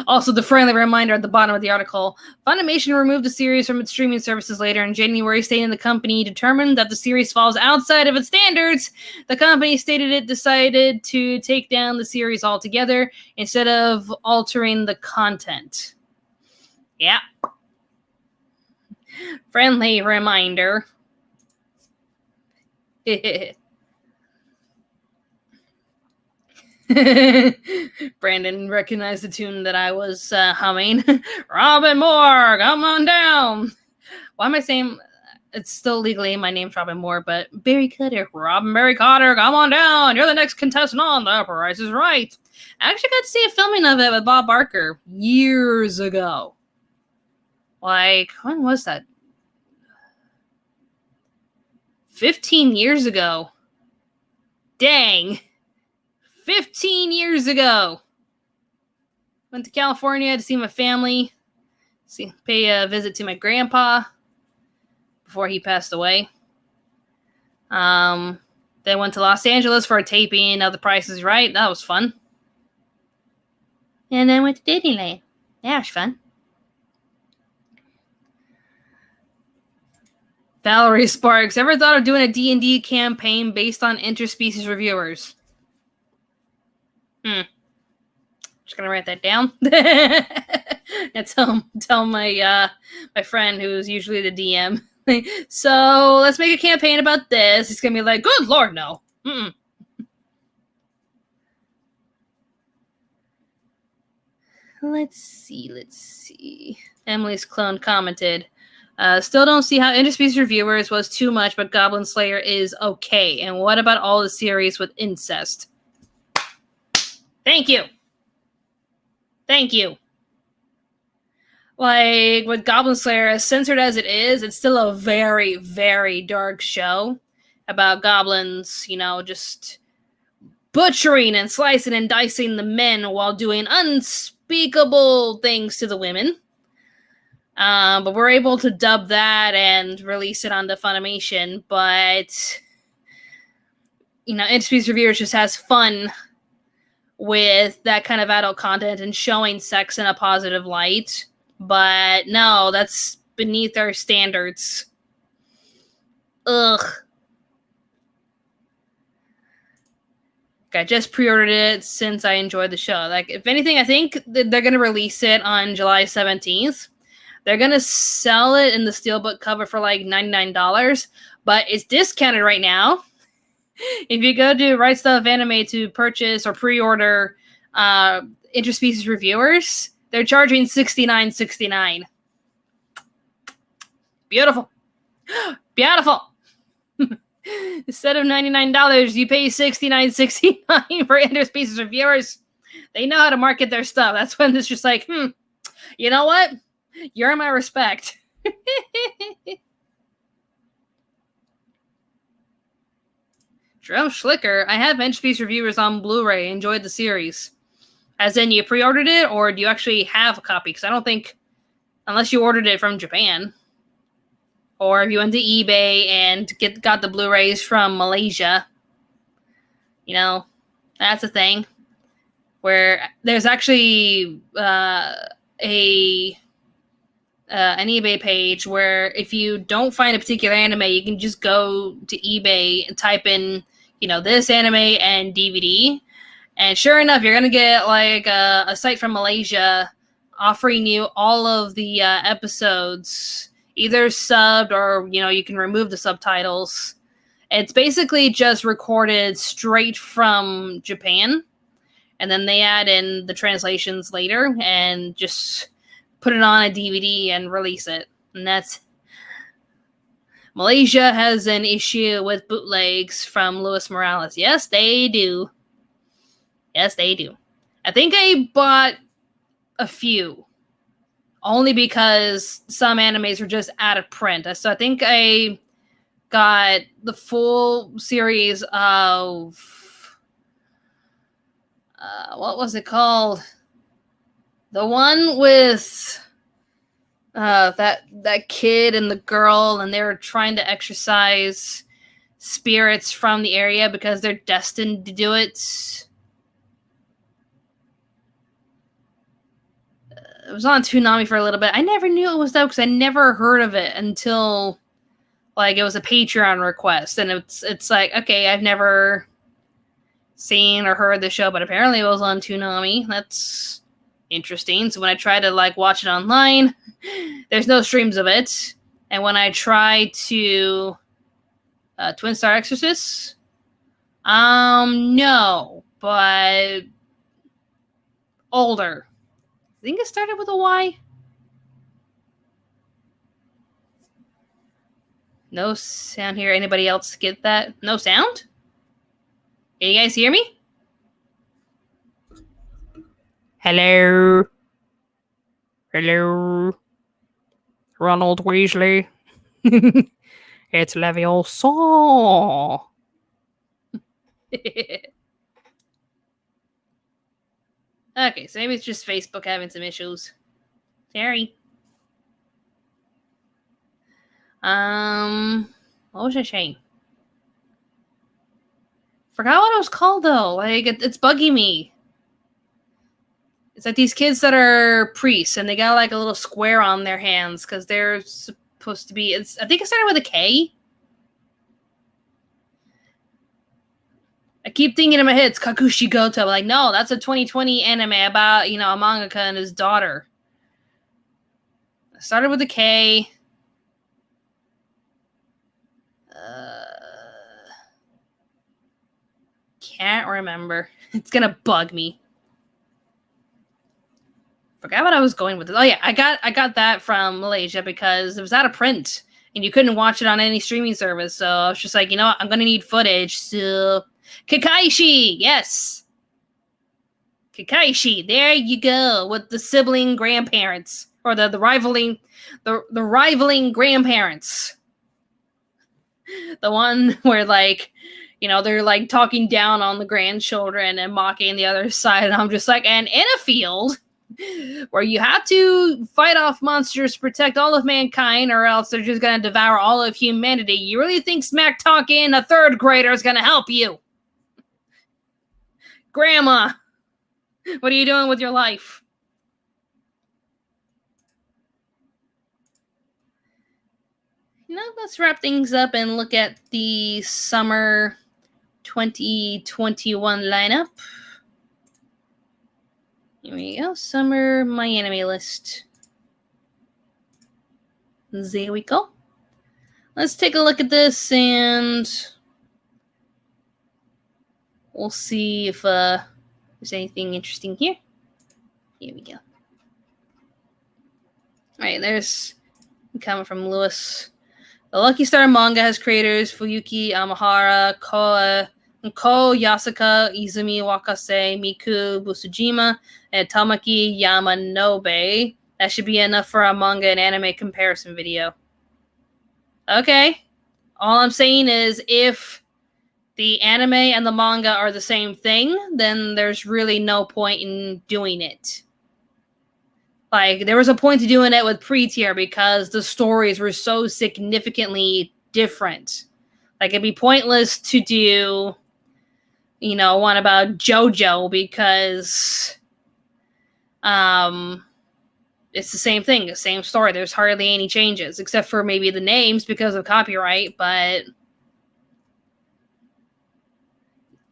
Also, the friendly reminder at the bottom of the article, Funimation removed the series from its streaming services later in January, stating the company determined that the series falls outside of its standards. The company stated it decided to take down the series altogether instead of altering the content. Yeah. Friendly reminder. Brandon recognized the tune that I was humming. Robin Moore, come on down. Why am I saying it's still legally my name's Robin Moore, but Barry Cotter, Robin Barry Cotter, come on down. You're the next contestant on The Price is Right. I actually got to see a filming of it with Bob Barker years ago. Like, when was that? 15 years ago. Dang. 15 years ago. Went to California to see my family. Pay a visit to my grandpa before he passed away. Then went to Los Angeles for a taping of The Price is Right. That was fun. And then went to Disneyland. That was fun. Valerie Sparks, ever thought of doing a D&D campaign based on Interspecies Reviewers? Just gonna write that down. And tell my my friend who's usually the DM. So let's make a campaign about this. He's gonna be like, "Good Lord, no." Mm-mm. Let's see. Emily's clone commented, still don't see how Interspecies Reviewers was too much, but Goblin Slayer is okay. And what about all the series with incest? Thank you. Like, with Goblin Slayer, as censored as it is, it's still a very, very dark show about goblins, just butchering and slicing and dicing the men while doing unspeakable things to the women. But we're able to dub that and release it onto Funimation, but, Interspecies Reviewers just has fun with that kind of adult content and showing sex in a positive light. But no, that's beneath our standards. Ugh. I just pre-ordered it since I enjoyed the show. Like, if anything, I think they're going to release it on July 17th. They're going to sell it in the steelbook cover for like $99, but it's discounted right now. If you go to Right Stuf Anime to purchase or pre-order Interspecies Reviewers, they're charging $69.69. Beautiful. Beautiful. Instead of $99, you pay $69.69 for Interspecies Reviewers. They know how to market their stuff. That's when it's just like, you know what? You're my respect. Jerome Schlicker, I have Interspecies Reviewers on Blu-ray. Enjoyed the series. As in, you pre-ordered it, or do you actually have a copy? Because I don't think, unless you ordered it from Japan, or if you went to eBay and got the Blu-rays from Malaysia, you know, that's a thing. Where there's actually an eBay page where if you don't find a particular anime, you can just go to eBay and type in, this anime and DVD. And sure enough, you're going to get like a site from Malaysia offering you all of the episodes, either subbed or, you can remove the subtitles. It's basically just recorded straight from Japan. And then they add in the translations later and just put it on a DVD and release it. And that's... Malaysia has an issue with bootlegs from Luis Morales. Yes, they do. Yes, they do. I think I bought a few. Only because some animes were just out of print. So I think I got the full series of... what was it called? The one with that kid and the girl, and they were trying to exorcise spirits from the area because they're destined to do it. It was on Toonami for a little bit. I never knew it was though because I never heard of it until it was a Patreon request, and it's like, okay, I've never seen or heard the show, but apparently it was on Toonami. That's interesting. So when I try to watch it online, there's no streams of it. And when I try to Twin Star Exorcist, no, but older. I think it started with a Y. No sound here. Anybody else get that? No sound? Can you guys hear me? Hello? Hello? Ronald Weasley? It's Leviosa. Okay, so maybe it's just Facebook having some issues. Sorry. What was I saying? Forgot what it was called though. It's bugging me. It's like these kids that are priests and they got a little square on their hands because they're supposed to be. I think it started with a K. I keep thinking in my head it's Kakushi Goto. I'm no, that's a 2020 anime about a mangaka and his daughter. It started with a K. Can't remember. It's gonna bug me. Forgot what I was going with. Oh yeah, I got that from Malaysia because it was out of print and you couldn't watch it on any streaming service. So I was just like, what? I'm gonna need footage. So Kakaishi, yes, Kakaishi. There you go with the sibling grandparents or the rivaling grandparents. The one where they're talking down on the grandchildren and mocking the other side, and I'm just like, and in a field where you have to fight off monsters to protect all of mankind or else they're just going to devour all of humanity, you really think smack talking a third grader is going to help you? Grandma, what are you doing with your life? Let's wrap things up and look at the summer 2021 lineup. Here we go. Summer My Anime List. There we go. Let's take a look at this and we'll see if there's anything interesting here. Here we go. Alright, there's Comment from Lewis. The Lucky Star manga has creators Fuyuki Amahara, Ko Yasuka, Izumi Wakase, Miku Busujima, and Tamaki Yamanobe. That should be enough for a manga and anime comparison video. Okay. All I'm saying is if the anime and the manga are the same thing, then there's really no point in doing it. Like, there was a point to doing it with pre-tier because the stories were so significantly different. Like, it'd be pointless to do, one about JoJo because it's the same thing, the same story. There's hardly any changes, except for maybe the names because of copyright, but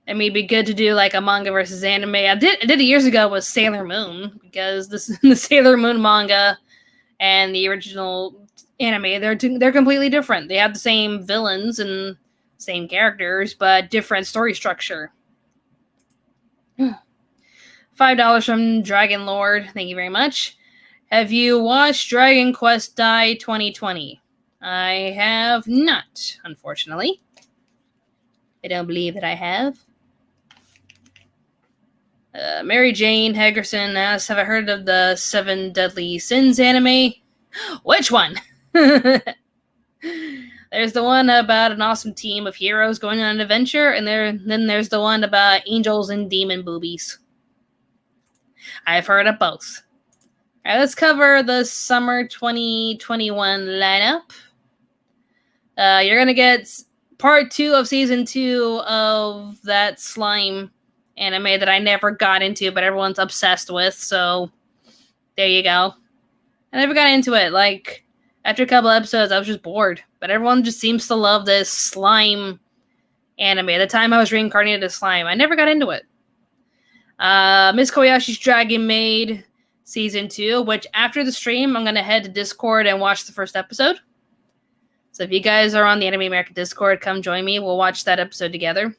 it may be good to do like a manga versus anime. I did it years ago with Sailor Moon because the Sailor Moon manga and the original anime, they're completely different. They have the same villains and same characters, but different story structure. $5 from Dragon Lord. Thank you very much. Have you watched Dragon Quest Dai 2020? I have not, unfortunately. I don't believe that I have. Mary Jane Hagerson asks, have I heard of the 7 Deadly Sins anime? Which one? There's the one about an awesome team of heroes going on an adventure, and then there's the one about angels and demon boobies. I've heard of both. All right, let's cover the summer 2021 lineup. You're going to get part 2 of season 2 of that slime anime that I never got into, but everyone's obsessed with, so there you go. I never got into it. Like, after a couple episodes, I was just bored, but everyone just seems to love this slime anime. At the time I was reincarnated as slime, I never got into it. Miss Kobayashi's Dragon Maid season 2, which after the stream, I'm going to head to Discord and watch the first episode. So if you guys are on the Anime America Discord, come join me. We'll watch that episode together.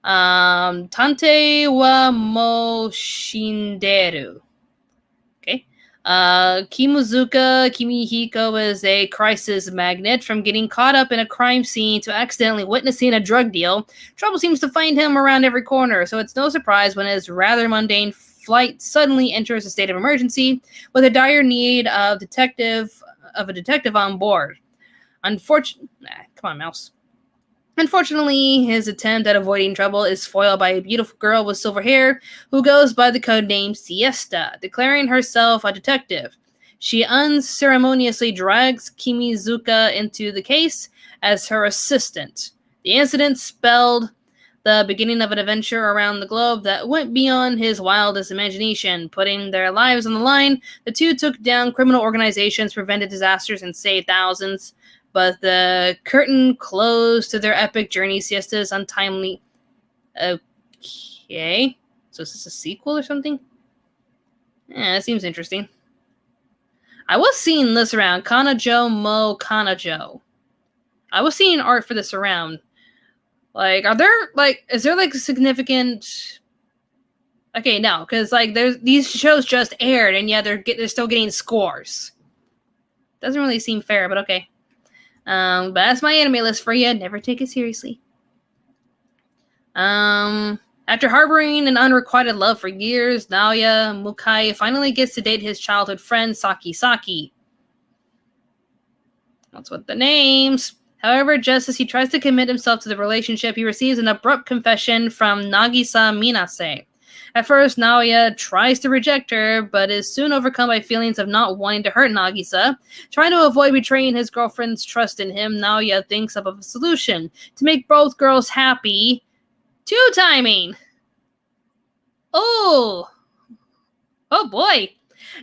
Tante wa mo shinderu. Okay. Kimuzuka Kimihiko is a crisis magnet. From getting caught up in a crime scene to accidentally witnessing a drug deal, trouble seems to find him around every corner, so it's no surprise when his rather mundane flight suddenly enters a state of emergency with a dire need of a detective on board. Come on, mouse. Unfortunately, his attempt at avoiding trouble is foiled by a beautiful girl with silver hair who goes by the codename Siesta, declaring herself a detective. She unceremoniously drags Kimizuka into the case as her assistant. The incident spelled the beginning of an adventure around the globe that went beyond his wildest imagination. Putting their lives on the line, the two took down criminal organizations, prevented disasters, and saved thousands. But the curtain closed to their epic journey. Siesta's untimely... Okay. So is this a sequel or something? Yeah, that seems interesting. I was seeing this around. Kanajo Mo Kanajo. I was seeing art for this around. Like, is there like significant... Okay, no, because like these shows just aired and yeah, they're still getting scores. Doesn't really seem fair, but okay. But that's my anime list for you. Never take it seriously. After harboring an unrequited love for years, Naoya Mukai finally gets to date his childhood friend Saki Saki. That's what the names. However, just as he tries to commit himself to the relationship, he receives an abrupt confession from Nagisa Minase. At first, Naoya tries to reject her, but is soon overcome by feelings of not wanting to hurt Nagisa. Trying to avoid betraying his girlfriend's trust in him, Naoya thinks up of a solution to make both girls happy. Two-timing! Oh boy!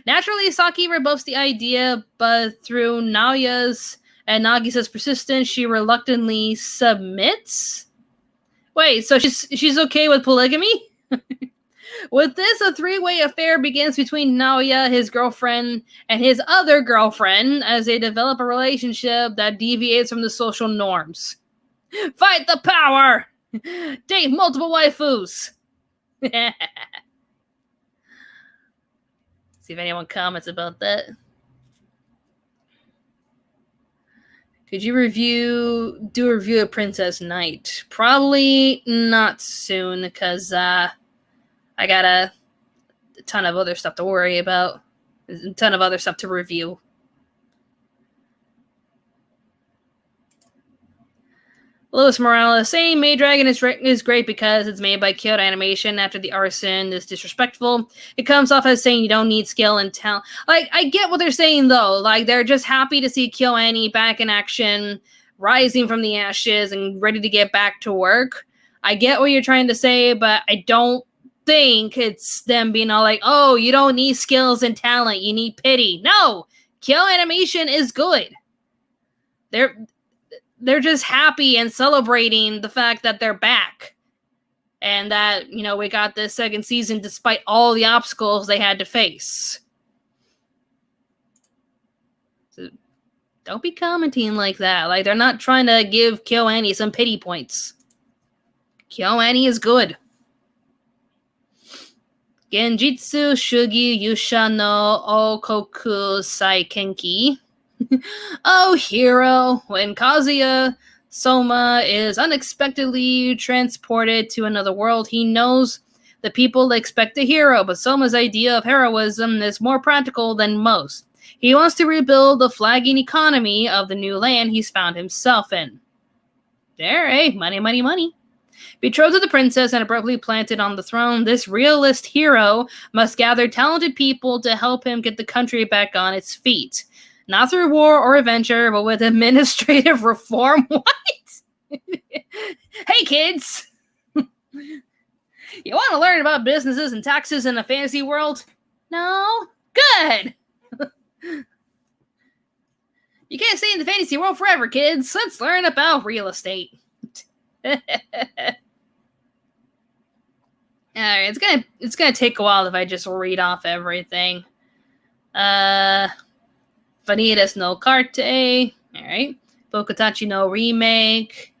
Naturally, Saki rebuffs the idea, but through Naoya's and Nagisa's persistence, she reluctantly submits? Wait, so she's okay with polygamy? With this, a three-way affair begins between Naoya, his girlfriend, and his other girlfriend as they develop a relationship that deviates from the social norms. Fight the power! Date multiple waifus! See if anyone comments about that. Could you do a review of Princess Knight? Probably not soon, because I got a ton of other stuff to worry about. A ton of other stuff to review. Lewis Morales saying Maid Dragon is great because it's made by Kyoto Animation after the arson is disrespectful. It comes off as saying you don't need skill and talent. Like, I get what they're saying, though. Like, they're just happy to see KyoAni back in action, rising from the ashes, and ready to get back to work. I get what you're trying to say, but I don't think it's them being all like, oh, you don't need skills and talent, you need pity. No! Kyoto Animation is good. They're just happy and celebrating the fact that they're back. And that, we got this second season despite all the obstacles they had to face. So don't be commenting like that. Like, they're not trying to give KyoAni some pity points. KyoAni is good. Genjitsu Shugi Yusha no Okoku Saikenki. Oh, hero! When Kazuya Soma is unexpectedly transported to another world, he knows the people expect a hero, but Soma's idea of heroism is more practical than most. He wants to rebuild the flagging economy of the new land he's found himself in. There, eh? Money, money, money. Betrothed to the princess and abruptly planted on the throne, this realist hero must gather talented people to help him get the country back on its feet. Not through war or adventure, but with administrative reform. What? Hey, kids! You want to learn about businesses and taxes in a fantasy world? No? Good! You can't stay in the fantasy world forever, kids. Let's learn about real estate. Alright, it's gonna take a while if I just read off everything. Vanitas no Carte. Alright. Bokutachi no Remake.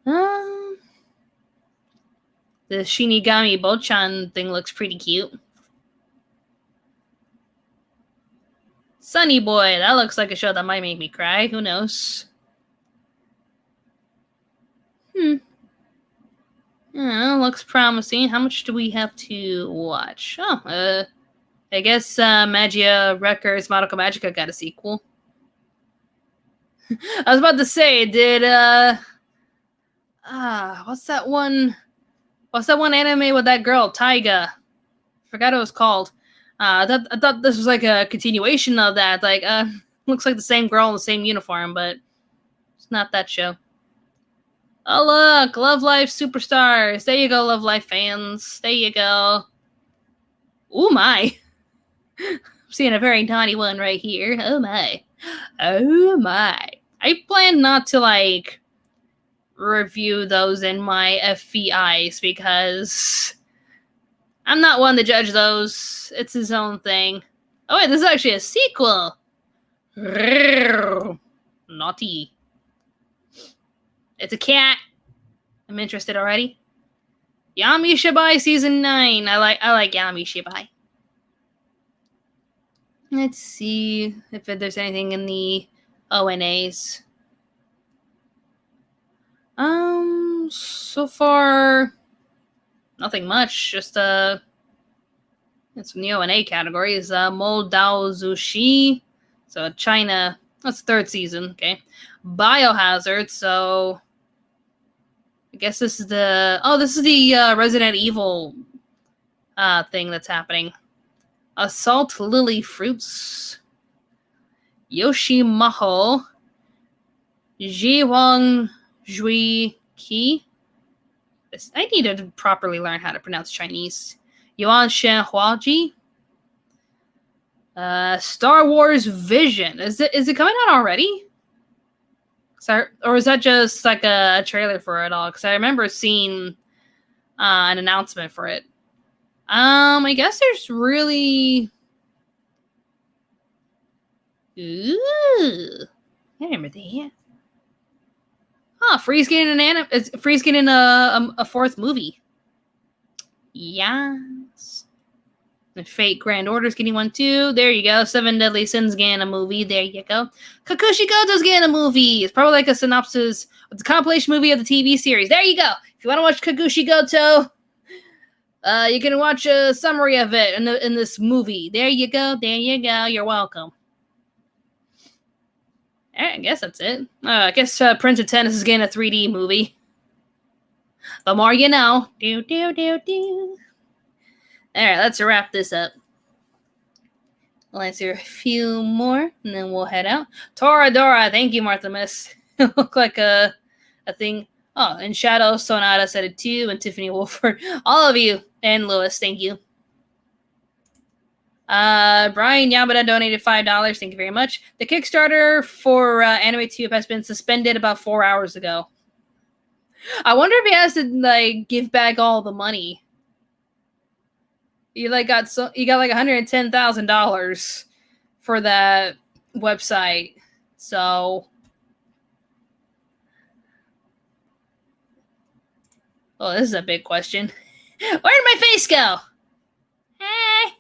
The Shinigami Bochan thing looks pretty cute. Sunny Boy. That looks like a show that might make me cry. Who knows? Looks promising. How much do we have to watch? Oh, I guess Magia Records Madoka Magica got a sequel. I was about to say, did what's that one anime with that girl, Taiga? Forgot what it was called. I thought this was like a continuation of that. Like, looks like the same girl in the same uniform, but it's not that show. Oh look, Love Live Superstars. There you go, Love Live fans. There you go. Ooh my. I'm seeing a very naughty one right here. Oh my. Oh my. I plan not to, like, review those in my FVIs because I'm not one to judge those. It's his own thing. Oh wait, this is actually a sequel. Naughty. It's a cat. I'm interested already. Yami Shibai Season 9. I like Yami Shibai. Let's see if there's anything in the ONAs. So far, nothing much. Just it's from the ONA categories. Moldao Zushi. So China. That's the third season. Okay. Biohazard. So I guess this is the Resident Evil thing that's happening. Assault Lily Fruits. Yoshimaho. Jiwang Jui Ki. I need to properly learn how to pronounce Chinese. Yuan Shen Huaji. Star Wars Vision. Is it coming out already? Or is that just like a trailer for it all? Because I remember seeing an announcement for it. I guess there's really... Ooh. I remember that. Freeze getting a fourth movie. Yes. Fate Grand Order's getting one too. There you go. Seven Deadly Sins getting a movie. There you go. Kakushi Goto's getting a movie. It's probably like a synopsis of the compilation movie of the TV series. There you go. If you want to watch Kakushi Goto, you can watch a summary of it in this movie. There you go. There you go. You're welcome. I guess that's it. I guess Prince of Tennis is getting a 3D movie. The more you know. Do, do, do, do. Alright, let's wrap this up. I'll answer a few more, and then we'll head out. Toradora, thank you, Martha Miss. It looked like a thing. Oh, and Shadow Sonata said it too, and Tiffany Wolford. All of you, and Lewis, thank you. Brian Yamada donated $5. Thank you very much. The Kickstarter for AnimeTube has been suspended about 4 hours ago. I wonder if he has to like give back all the money. You got like $110,000 for that website. So, oh, this is a big question. Where did my face go? Hey,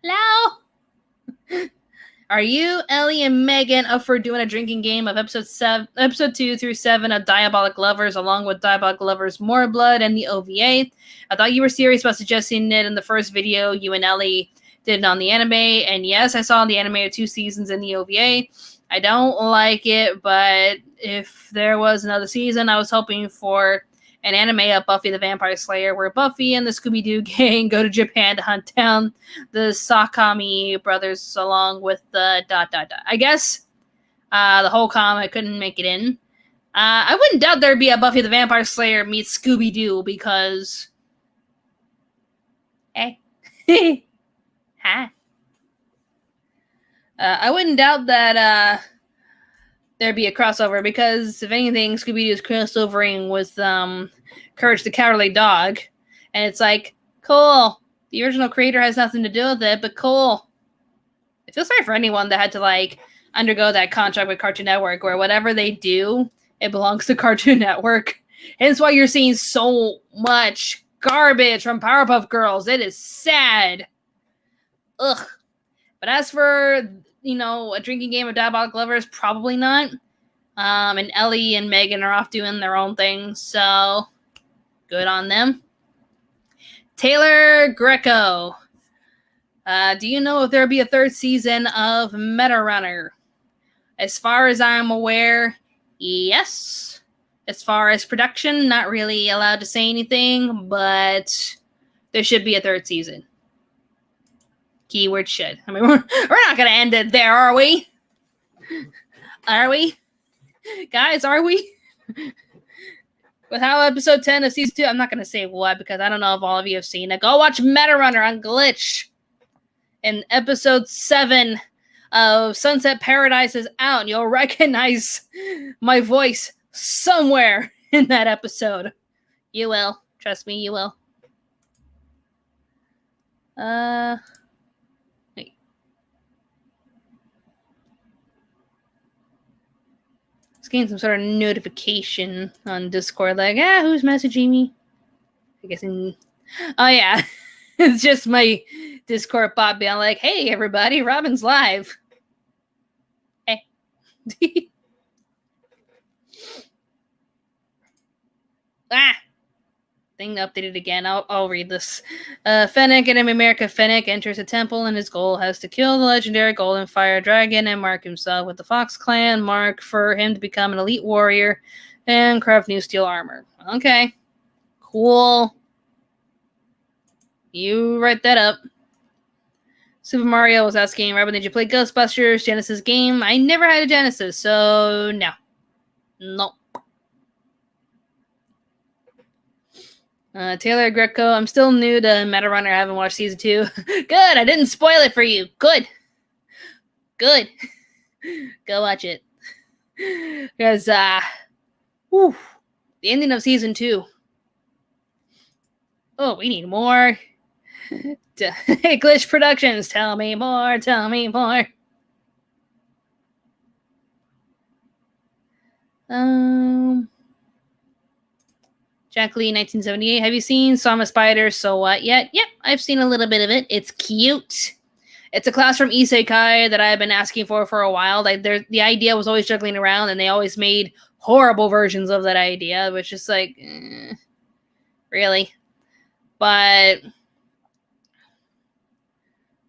hello. Are you, Ellie, and Megan up for doing a drinking game of episode 2 through 7 of Diabolic Lovers, along with Diabolic Lovers More Blood and the OVA? I thought you were serious about suggesting it in the first video you and Ellie did on the anime, and yes, I saw the Animator 2 seasons in the OVA. I don't like it, but if there was another season, I was hoping for an anime of Buffy the Vampire Slayer, where Buffy and the Scooby-Doo gang go to Japan to hunt down the Sakami brothers along with the ... I guess the whole comic couldn't make it in. I wouldn't doubt there'd be a Buffy the Vampire Slayer meets Scooby-Doo because... Hey. Hi. I wouldn't doubt that there'd be a crossover because, if anything, Scooby-Doo is crossovering with Courage the Cowardly Dog. And it's like, cool. The original creator has nothing to do with it, but cool. I feel sorry for anyone that had to, like, undergo that contract with Cartoon Network where whatever they do, it belongs to Cartoon Network. Hence why you're seeing so much garbage from Powerpuff Girls. It is sad. Ugh. But as for... a drinking game of Diabolic Lovers, probably not. And Ellie and Megan are off doing their own thing, so good on them. Taylor Greco. Do you know if there'll be a third season of Meta Runner? As far as I'm aware, yes. As far as production, not really allowed to say anything, but there should be a third season. Keyword should. I mean, we're not going to end it there, are we? Are we? Guys, are we? With how episode 10 of season 2, I'm not going to say what because I don't know if all of you have seen it. Go watch Meta Runner on Glitch. And episode 7 of Sunset Paradise is out. And you'll recognize my voice somewhere in that episode. You will. Trust me, you will. Getting some sort of notification on Discord, like, who's messaging me? I guess oh yeah, it's just my Discord bot being like, hey everybody, Robin's live. Hey. Thing updated again. I'll read this. Fennec, Anime America Fennec enters a temple and his goal has to kill the legendary Golden Fire Dragon and mark himself with the Fox Clan mark for him to become an elite warrior and craft new steel armor. Okay. Cool. You write that up. Super Mario was asking, Robin, did you play Ghostbusters Genesis game? I never had a Genesis, so no. Nope. Taylor Greco, I'm still new to Meta Runner. I haven't watched season 2. Good, I didn't spoil it for you. Good. Go watch it. Because, the ending of season 2. Oh, we need more. Glitch Productions, tell me more. Jack Lee, 1978. Have you seen Sama Spider, So What yet? Yep, I've seen a little bit of it. It's cute. It's a class from Isekai that I've been asking for a while. Like, the idea was always juggling around, and they always made horrible versions of that idea, which is like, really? But,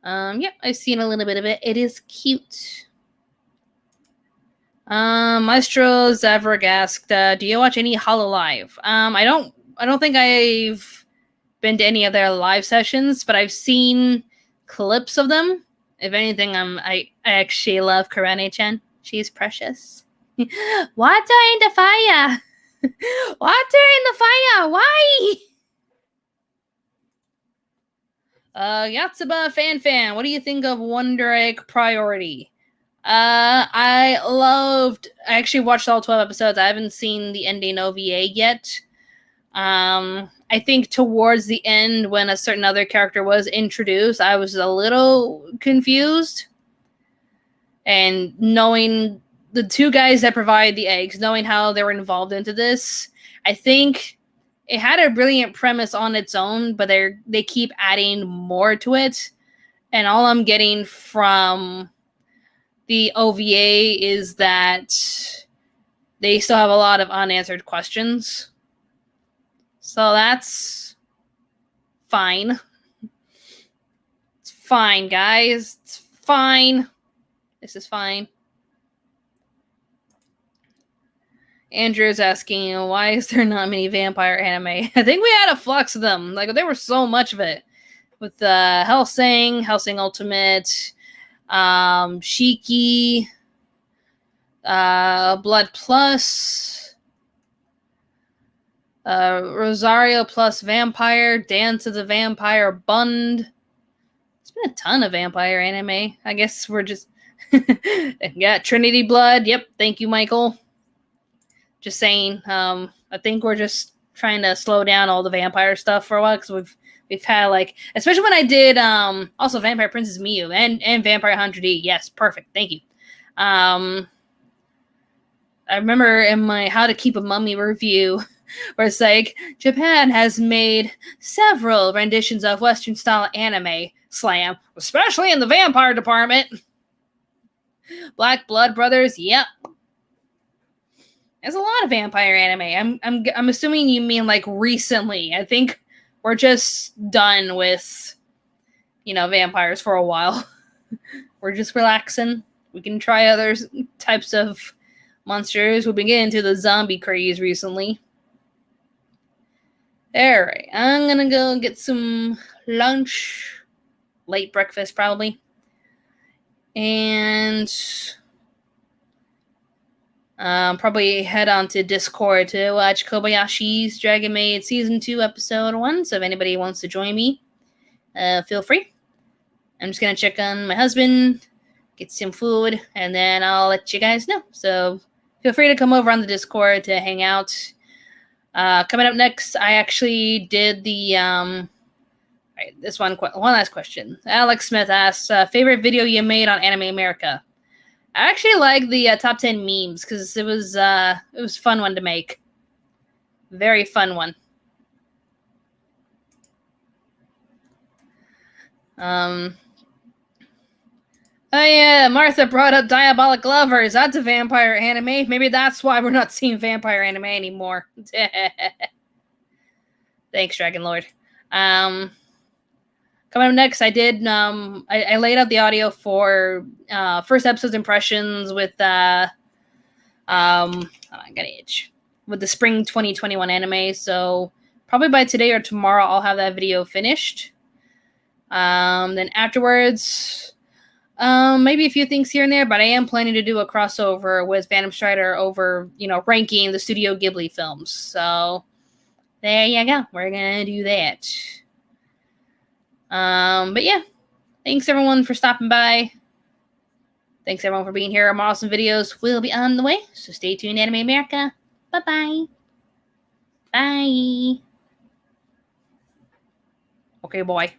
yeah, I've seen a little bit of it. It is cute. Maestro Zavrig asked, do you watch any Hololive? I don't think I've been to any of their live sessions, but I've seen clips of them. If anything, I actually love Karane-chan. She's precious. Water in the fire! Water in the fire! Why? Yatsuba Fan, what do you think of Wonder Egg Priority? I actually watched all 12 episodes. I haven't seen the ending OVA yet. I think towards the end, when a certain other character was introduced, I was a little confused. And knowing the two guys that provide the eggs, knowing how they were involved into this, I think it had a brilliant premise on its own, but they keep adding more to it. And all I'm getting from the OVA is that they still have a lot of unanswered questions. So that's fine. It's fine, guys. It's fine. This is fine. Andrew's asking, why is there not many vampire anime? I think we had a flux of them. Like, there was so much of it. With Hellsing Ultimate, Shiki, Blood Plus, Rosario plus Vampire, Dance of the Vampire Bund. It's been a ton of vampire anime. I guess we're just... yeah, Trinity Blood. Yep, thank you, Michael. Just saying, I think we're just trying to slow down all the vampire stuff for a while, because we've had, like, especially when I did also Vampire Princess Miyu and Vampire Hunter D. Yes, perfect. Thank you. I remember in my How to Keep a Mummy review where it's like, Japan has made several renditions of Western style anime slam, especially in the vampire department. Black Blood Brothers, yep. There's a lot of vampire anime. I'm assuming you mean like recently. I think we're just done with, vampires for a while. We're just relaxing. We can try other types of monsters. We've been getting into the zombie craze recently. Alright, I'm gonna go get some lunch. Late breakfast, probably. And probably head on to Discord to watch Kobayashi's Dragon Maid Season 2, Episode 1. So if anybody wants to join me, feel free. I'm just going to check on my husband, get some food, and then I'll let you guys know. So feel free to come over on the Discord to hang out. Coming up next, I actually did the... Right, this one last question. Alex Smith asks, favorite video you made on Anime America? I actually like the top 10 memes because it was a fun one to make. Very fun one. Oh yeah, Martha brought up Diabolic Lovers. That's a vampire anime. Maybe that's why we're not seeing vampire anime anymore. Thanks, Dragon Lord. Coming up next, I did. I laid out the audio for first episode's impressions with I got itch with the spring 2021 anime. So probably by today or tomorrow, I'll have that video finished. Then afterwards, maybe a few things here and there, but I am planning to do a crossover with Phantom Strider over, ranking the Studio Ghibli films. So there you go. We're gonna do that. But yeah, thanks everyone for stopping by. Thanks everyone for being here. More awesome videos will be on the way, so stay tuned, Anime America. Bye-bye. Bye. Okay, boy.